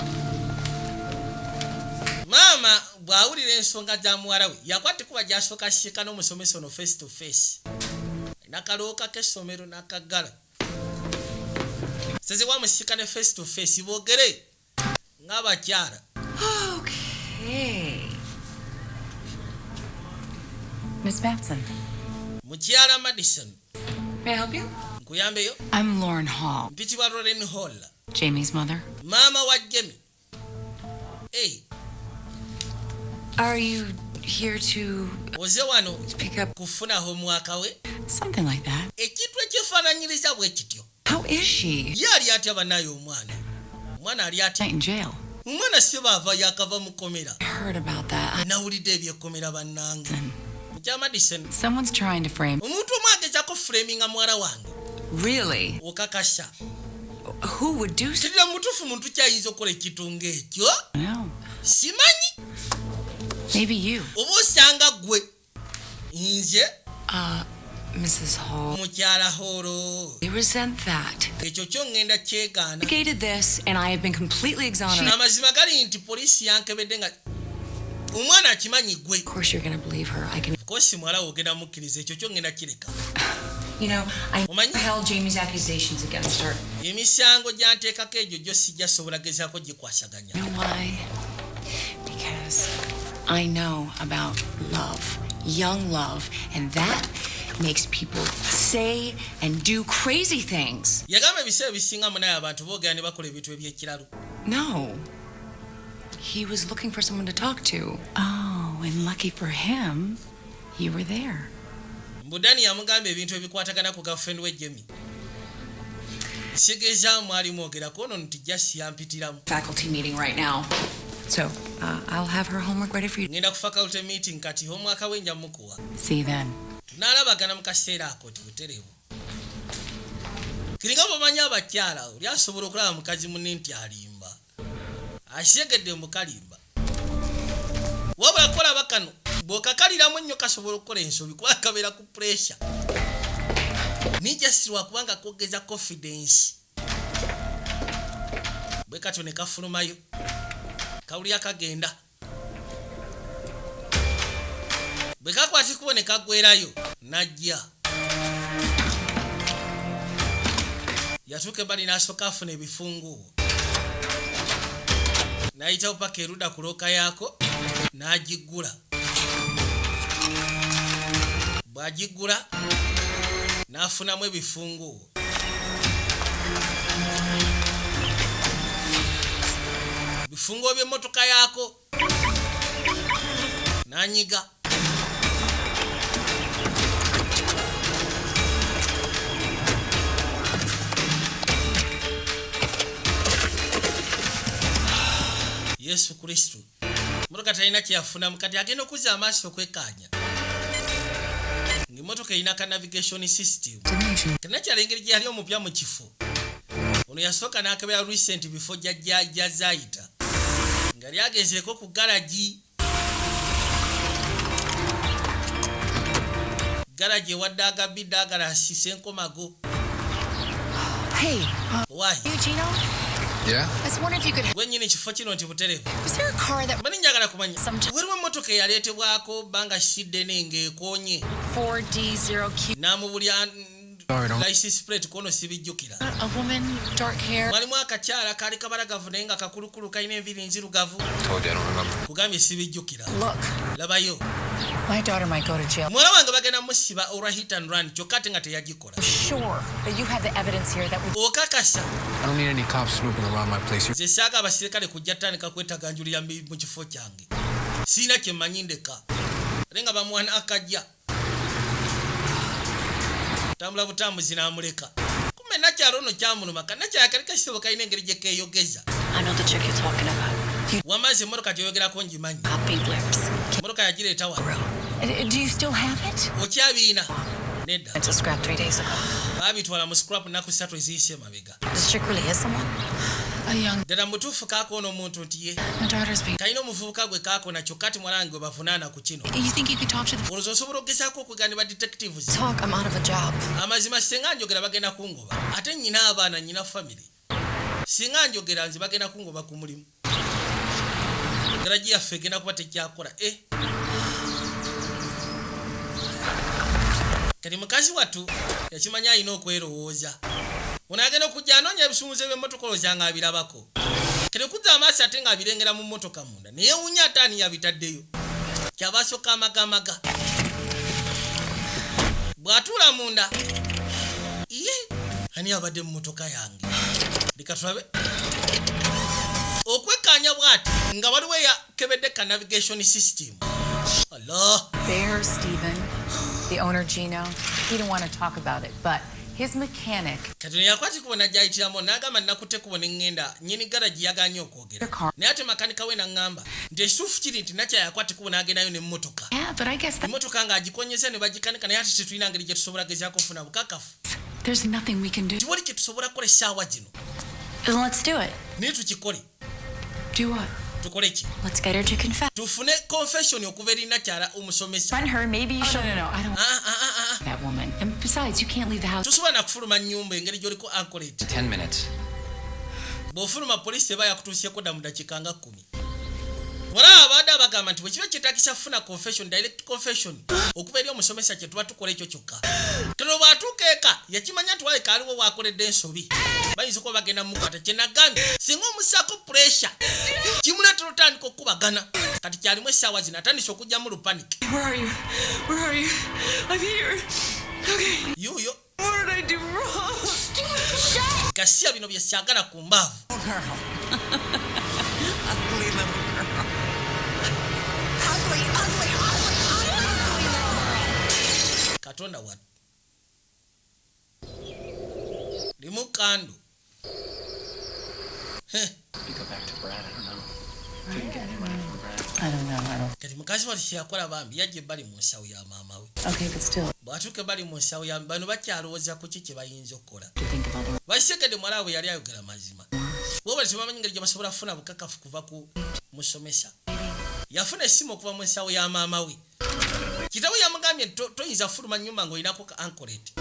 maama bw'awulira ensonga za muwala we yakwate kuba gy'asooka asika n'omusomesa ono face to face. Nakalooka k'essomero n'akaggala. Seze wamusika ne face to face boogere ng'abakyala. Okay. Miss Madsen. Mukyala Madison. May I help you? Nkuyambeyo. I'm Lauren Hall. Mpitibwa Lauren Hall. Jamie's mother. Mama wa Jamie. Hey. Are you here to... Oze wano pick up... kufuna homework we? Something like that. Ekintu ekyefaananyiriza bwe kityo. How is she? Ye ali atya banaye omwana. Omwana ali atya. In jail. Omwana si baava yakava mu kkomera. I heard about that. Nawulidde ebyekkomera bannange. Mukyala Madison. Someone's trying to frame... Omuntu omu agezaako framinga muwala wange. Really? Okakasa. Who would do so? Kidira mutuufu muntu kyayinza okukola ekintu ng'ekyo? No. Simanyi. Maybe you. Oba osanga gwe. Nze. Mrs. Hall. Mukyala Hall. We resent that. Ekyo kyo ngenda kyegaana. Negated this and I have been completely exonerated. Amazima gali nti poliisi yankebedde nga omwana akimanyi gwe. Of course you're going to believe her. I can... Of course mwala ogenda mukkiriza ekyo kyo ngenda kireka. You know, I held Jamie's accusations against her. Emisango gyanteekako egyo gyo sijja sobola gezaako gikwasaganya. You know why? Because I know about love, young love, and that makes people say and do crazy things. Yagamba ebiseera bisinga munaye abantu boogera ne bakola ebintu ebyekiralu. No. He was looking for someone to talk to. Oh, and lucky for him, you were there. Mbudani yamugamba ebintu ebikwatagana ku girlfriend we Jamie. Sigeza mwali mwogerako ono nti just yampitiramu. Faculty meeting right now. So, I'll have her homework ready for you. Ngenda ku faculty meeting kati homework we nja mukuwa. See you then. Tunaalabagana mu kaseera ako ti butereevu. Kiringa bamanyi abakyala oli asobola okulaba mukazi munne nti alimba. Asyegedde mukalimba. Wabula kolaba kano bw'okakaliramu ennyo kasobola okukola ensobi kuba kabeera ku pressure. nija sirwa kubanga kwogeza confidence bwe katyo ne kafulumayo kawulya kagenda bwe kakwati kubo ne kagwerayo najja yatuuka bali n'asooka afuna ebifunguuwo n'ayitawo paka eruda ku looka yaako n'agiggula bw'agiggula n'afunamu ebifunguuwo bifunguuwo by'emmotoka yaako n'anyiga Yesu Kristo motoka talina kyafunamu kati agenda okuzza amaaso okwekkaanya ng'emmotoka erina ka navigation system kana kyalengeri gye yali omupya mu kifo ono yasooka n'akebera recent bifo jja zaayita nga lyagenzeeko ku garagi ewadde agabidde agala asise enkomago. Hey, why? Gino? Yeah? I was wondering if you could... When you need kifo nti buterevu. Was there a car that... Mani njagala kumanya. Waliwo emmotoka eyaleetebwako banga shidde ng'ekoonye. 4D0Q. N'amubulya license plate kono sibijjukira. A woman, dark hair. Mwalimu akakyala kaali kabalagavu naye nga kakulukulu kalina enviiri nzirugavu. Told you I don't remember. Kugambye sibijjukira. Look. Labayo. My daughter might go to jail. Mwala wange bagenda musiba olwa hit and run kyokka ate nga teyagikola. Sure, but you have the evidence here that would... Okakasa. I don't need any cops snooping around my place. Nze saaga abasirikale kujja ttandika kwetaganjulira mu kifo kyange. Siina kye mmanyi ndeka. Ate nga bamwana akajja. Tambula butambuzi n'amuleka. Kumbe nakyalo ono kyamuluma kanakyala kali kasibo kalina engeri gye keeyogeza. I know the chick you're talking about. Wamaze emmotoka gyoyogerako ngimanyi. Happy lips. Emmotoka yagireeta wa. Do you still have it? Okyabiina. Nedda. It's a scrap 3 days ago. Baabitwala mu scrap nnaku 3 eziyise emabega. This chick really is someone? A young... Ddala mutuufu kaako ono omuntu nti ye. My daughter's being... Kalina omuvubuka gwe kaako nakyo kati mwalange gwe bavunaana ku kino. You think you could talk to the... Olowooza osobola okugezaako okugaana ba detectives. Talk, I'm out of a job. Amazima singa njogera bagenda kungoba. Ate nnyina abaana nnyina family. Singa njogera nze bagenda kungoba ku mulimu. Garagi yaffe egenda kuba tekyakola. Kati mukazi wattu yakimanya alina okwerowooza. Ono agenda okujja anoonya ebisumuuzo by'emmotoka olowooza nga abirabako. Kati okuzza amaaso ate nga abirengera mu mmotoka munda neyeewuunya ate ani yabitaddeyo. Kyaba asooka amagamaga. Bw'atuula munda. Ani abadde mu mmotoka yange? Leka tulabe. Okwekkaanya bw'ati nga waliwo yakebedde ka navigation system. Allah. Bear Stephen, the owner Gino, he didn't want to talk about it, but his mechanic... Kati yakwati kubona gyayitiramu n'agamba nnakutte kubona eŋŋenda nnyini garagi yaganye okwogera. Naye ate makanika we n'aŋŋamba nti ekituufu kiri nti nakya yakwati kubona agendayo n'emmotoka. Emmotoka ng'agikonyeza ne bagikanika naye ate tetulina ngeri gye tusobola gezaako okufuna bukakafu. There's nothing we can do. Tiwali kye tusobola kukola essaawa gino. Then let's do it. Naye tukikole. Do what? Tukole ki? Let's get her to confess. Tufune confession okuva eri nakyala omusomesa. Find her, maybe she'll... No, I don't... That woman. And besides, you can't leave the house... Tusobola nakufuluma nnyumba engeri gy'oliko ankorate. 10 minutes. Bw'ofuluma poliisi eba yakutuusyeko dda mu dakiika nga 10. Wala abadde abagamba nti bwe kiba kyetaagisa kufuna confession, direct confession okuva eri omusomesa kye tuba tukola ekyo kyokka. Kino bw'atuuka eka yakimanya nti waleka aliwo bw'akoledde ensobi. Bayinza okuba bagenda mukwata kye nagambye singa omussaako pressure kimuleetera otandika okubagana kati kyalimu essaawa zino atandise okujjamu lupaniki. Where are you? Where are you? I'm here. Okay. Yuyo. What did I do wrong? Gasiya bino bye syagala ku mbaavu. Ugly little girl. Ugly little girl. Katonda watu. Limu kando. You go back to Brad, I don't know. If you can get any money from Brad. I don't know. Kati mukazi wali kyakola bambi yajje bali mu nsawo ya maama we. Okay, but still... Bw'atuuke bali mu nsawo ya bano bakyalowooza ku ki kye bayinza okukola. To think about it. Bakisekedde mwala we yali ayogera mazima. Bwe tebamanyi ngeri gye basobola kufuna bukakafu kuva ku musomesa. Yafuna essimu okuva mu nsawo ya maama we. Kitaawe yamugambye toyinza fuluma nnyumba ng'olinako ka ankorate.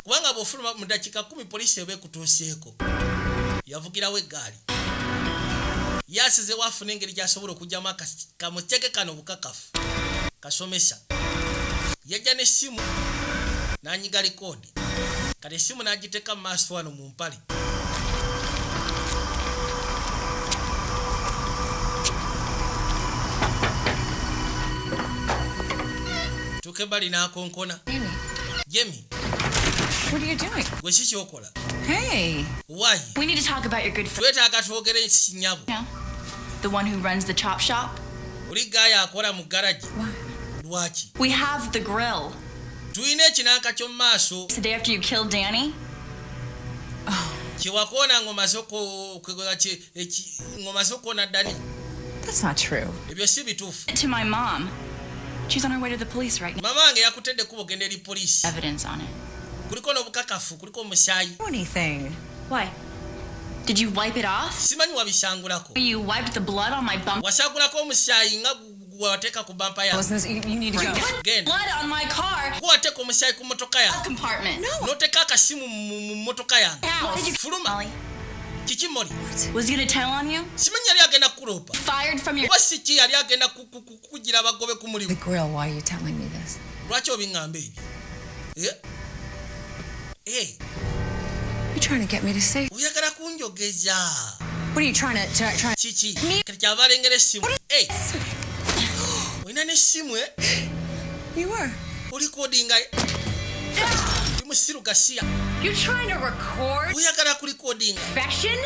kubanga bw'ofuluma mu dakiika 10 poliisi eba ekutuuseeko. Yavugirawo eggaali. Yasize waafuna engeri gy'asobola okugyamu kamuceke kano bukakafu kasomesa. Yajja n'essimu n'anyiga likoodi. Kati essimu n'agiteeka mu maaso wano mu mpale. Tuke bali n'akonkona. Jamie. What are you doing? Gwe si kyokola. Hey. Why? We need to talk about your good friend. Twetaaga twogere nnyabo. Yeah. The one who runs the chop shop. Oli gaaya akola mu garage. Lwaki? We have the grill. Tuyina ekinanka ky'omu maaso. The day after you killed Danny. Kiwakoona ng'omaze okwona Danny. That's not true. Ebyo si bituufu. To my mom. She's on her way to the police right now. Mama wange yakutedde kuba ogenda eri poliisi. Evidence on it. Kuliko n'obukakafu, kuliko omusaayi. Anything. Why? Did you wipe it off? Simanyi wabisangulako. You wiped the blood on my bumper. Wasangulako omusaayi nga wateeka ku bampa yange. You need to go. Blood on my car. Wateeka omusaayi ku motoka yange. Compartment. N'oteeka akasimu mu motoka yange. Fuluma. Kiki Molly? Was he gonna tell on you? Simanyi yali agenda kukulopa. Fired from your... Oba si ki yali agenda kukugira abagobe ku mulimu. The grill, why are you telling me this? Lwaki obiŋŋamba ebyo? You're trying to get me to say... Oyagala kunjogeza. What are you trying to... Kiki? Kati kyava alengera essimu. Olina n'essimu, You were. Oli kodinga. Musiru Garcia. You're trying to record? Oyagala ku recording.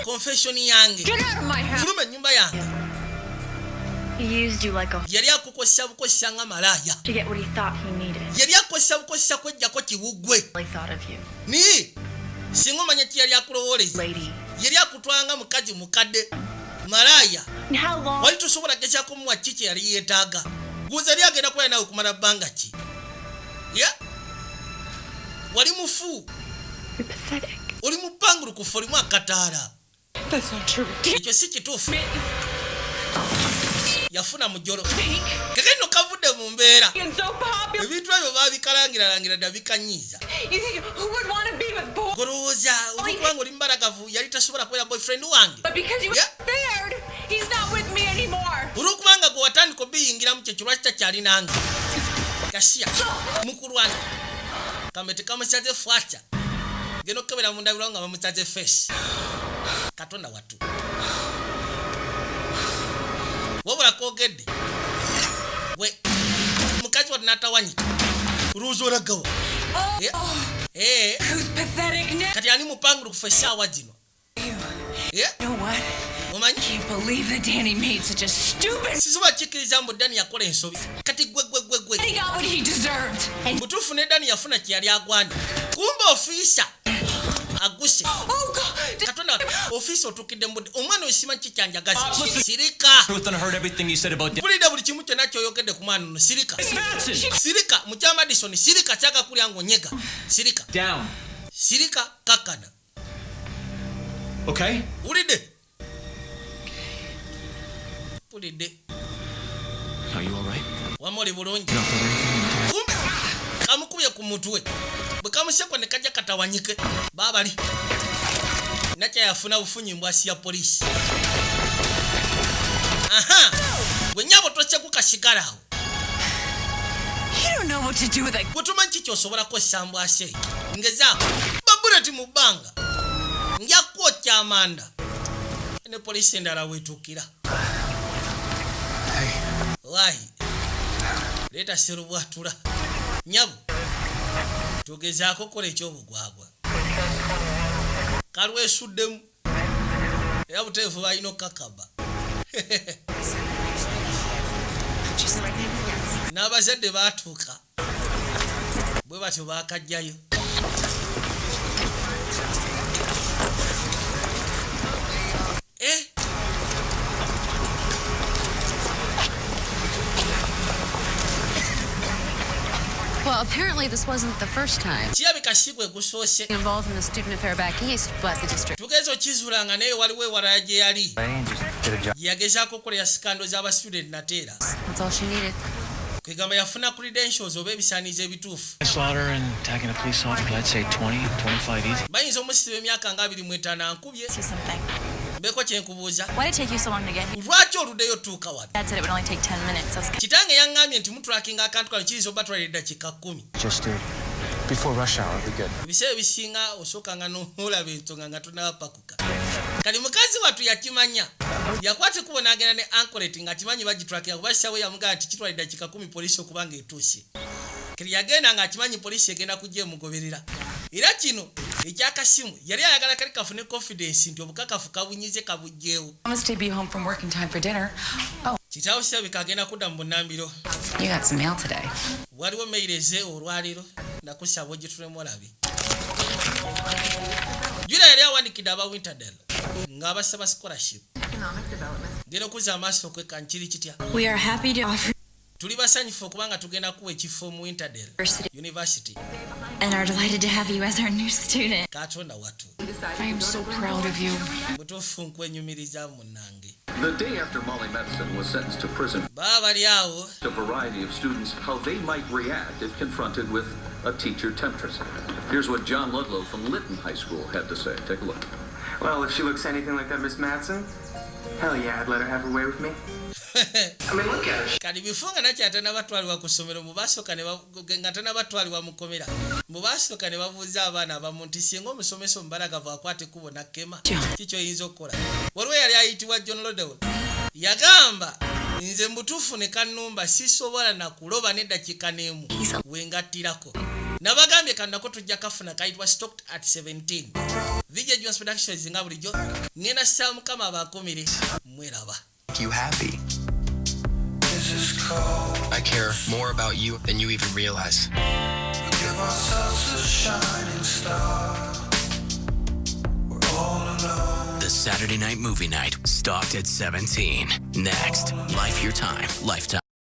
Confession yange. Get out of my house. Fuluma nyumba yange. He used you like a... Yali akukozesa bukozesa nga malaya. To get what he thought he needed. Yali akozesa bukozesa kwejjako kiwugwe. I thought of you. Ni. Singa omanye ki yali akulowooleza. Lady. Yali akutwanga mukazi mukadde. Malaya. How long? Wali tusobola gezaako muwa kiki yali yeetaaga. Guza yali agenda kuba nawe kumala bbanga ki. Wali mufu. You're pathetic. Oli mupangulukufu olimu akataala. That's not true. Ekyo si kituufu. Yafuna mujolo. Kageno kavudde mu mbeera. Ebintu ebyo baabikalangira dda bikanyiiza. Golowooza olwokubanga oli mubalagavu yali tasobola kubeera boyfriend wange. Olwokubanga gwe watandika obiyingiramu kyekyo lwaki takyali nange. Garcia mukulu wange. Kamete kamusaze fwacha. Geno kebera mu ndabiro nga bamusaze face. Katonda watu. Wabula kogedde. We mukazi wa natawanyika. Ruzo ragawa. Who's pathetic now? Kati ani mupangulu kufesha wajino. You know what? I can't believe that Danny made such a stupid... Sisuba chikiriza mbu Danny yakola ensobi. Kati gwe. He got what he deserved. Mutufu ne Danny yafuna kyali agwanda. Kumba ofisa. Aguse. Oh God. Katonda ofisa otukidde mbudde. Omwana osima kikyanjagazi. Sirika. Truth and I heard everything you said about Danny. Bulida buli kimu kyonna kyoyogedde ku mwana no sirika. Sirika mucha Madison sirika kyaka kulya ngonyega. Sirika. Down. Sirika kakana. Okay? Bulide. Bulide. Are you all right? Wamoli bulungi. Kumbe kamukubye ku mutwe. Bwe kamusekwa ne kajja katawanyike. Babali. Nakya yafuna bufunyi mbwasi ya polisi. Aha. Wenyabo toche kukashigalawo. You don't know what to do with it. Kutuma nchi kyosobola ko sambwase. Ngeza babuleti mubanga. Njako kyamanda. Ne polisi ndala wetukira. Why? Leta serubwatula. Nyabu. Tugezaako kola ekyobugwagwa. Kalwe suddemu. Era buteefu balina okakaba. N'abazadde baatuuka. Bwe batyo baakajjayo. Well, apparently this wasn't the first time involved in the student affair back east, but the district... Tugezo kizulanga naye waliwo ewalala gye yali. Yagezaako okukolera sikando z'aba student nateera. That's all she needed. kwegamba yafuna credentials oba ebisaanizo ebituufu. Slaughter and tagging a police officer, I'd say 20, 25 easy. Bayinza omusiba emyaka nga 25 ankubye. Mbeko kyenkubuuza. Why did it take you so long to get here? Lwaki oluddeyo tuuka wano? Dad said it would only take 10 minutes. Kitange yaŋŋambye nti mutrackinga akantu kano kiyinza obatwala eddakiika 10. Just before rush hour, we're good. Ebiseera ebisinga osookanga n'olaba ensonga nga tonabapakuka. Kali mukazi wattu yakimanya. Yakwata ekkubo n'agenda ne ankoreti ng'akimanyi bagitrackinga kuba kisawe yamugamba nti kitwala eddakiika 10 poliisi okuba ng'etuuse. Kiri yagenda ng'akimanyi poliisi egenda kujja emugoberera. Era kino ekyakasimu yali ayagala kali kafune confidence nti obukakafu kabunyize kabujjeewo. Promised to be home from work in time for dinner. Oh, kitaawo kirabika agenda kudda mu bunnambiro. You got some mail today. Waliwo maileze olwaliro nakusaba ogitulemu olabe. Jula yali awandikidde aba Winterdale ng'abasaba scholarship. Genda okuza amaaso kwekankiri kitya. We are happy to offer. Tuli basanyufu okubanga tugenda kuwa ekifo mu Winterdale University. And are delighted to have you as our new student. Katonda watu. I am so proud of you. Butuufu nkwenyumiriza munnange. The day after Molly Madison was sentenced to prison, baba lyawo, a variety of students how they might react if confronted with a teacher temptress. Here's what John Ludlow from Lytton High School had to say. Take a look. Well, if she looks anything like that Miss Madison, hell yeah, I'd let her have her way with me. I mean, look at her. Kali bifunga nakyatana batwalibwa ku ssomero mu basooka ne ngatana batwalibwa mu komera. Mu basooka ne babuuza abaana abamu nti singa omusomesa omubalagavu akwata ekkubo nakkema kikyo oyinza okukola. Waliwo yali ayitibwa John Ludlow yagamba nze mbutuufu ne kannumba sisobola na kuloba n'eddakiika n'emu wengattirako. Nabagambye kannako tujja kafuna kayitibwa stocked at 17. Vijay Jones Productions nga bulijjo ngenda ssa mukama abakomere mweraba. You happy. I care more about you than you even realize. The Saturday night movie night, stocked at 17. Next, life your time, lifetime.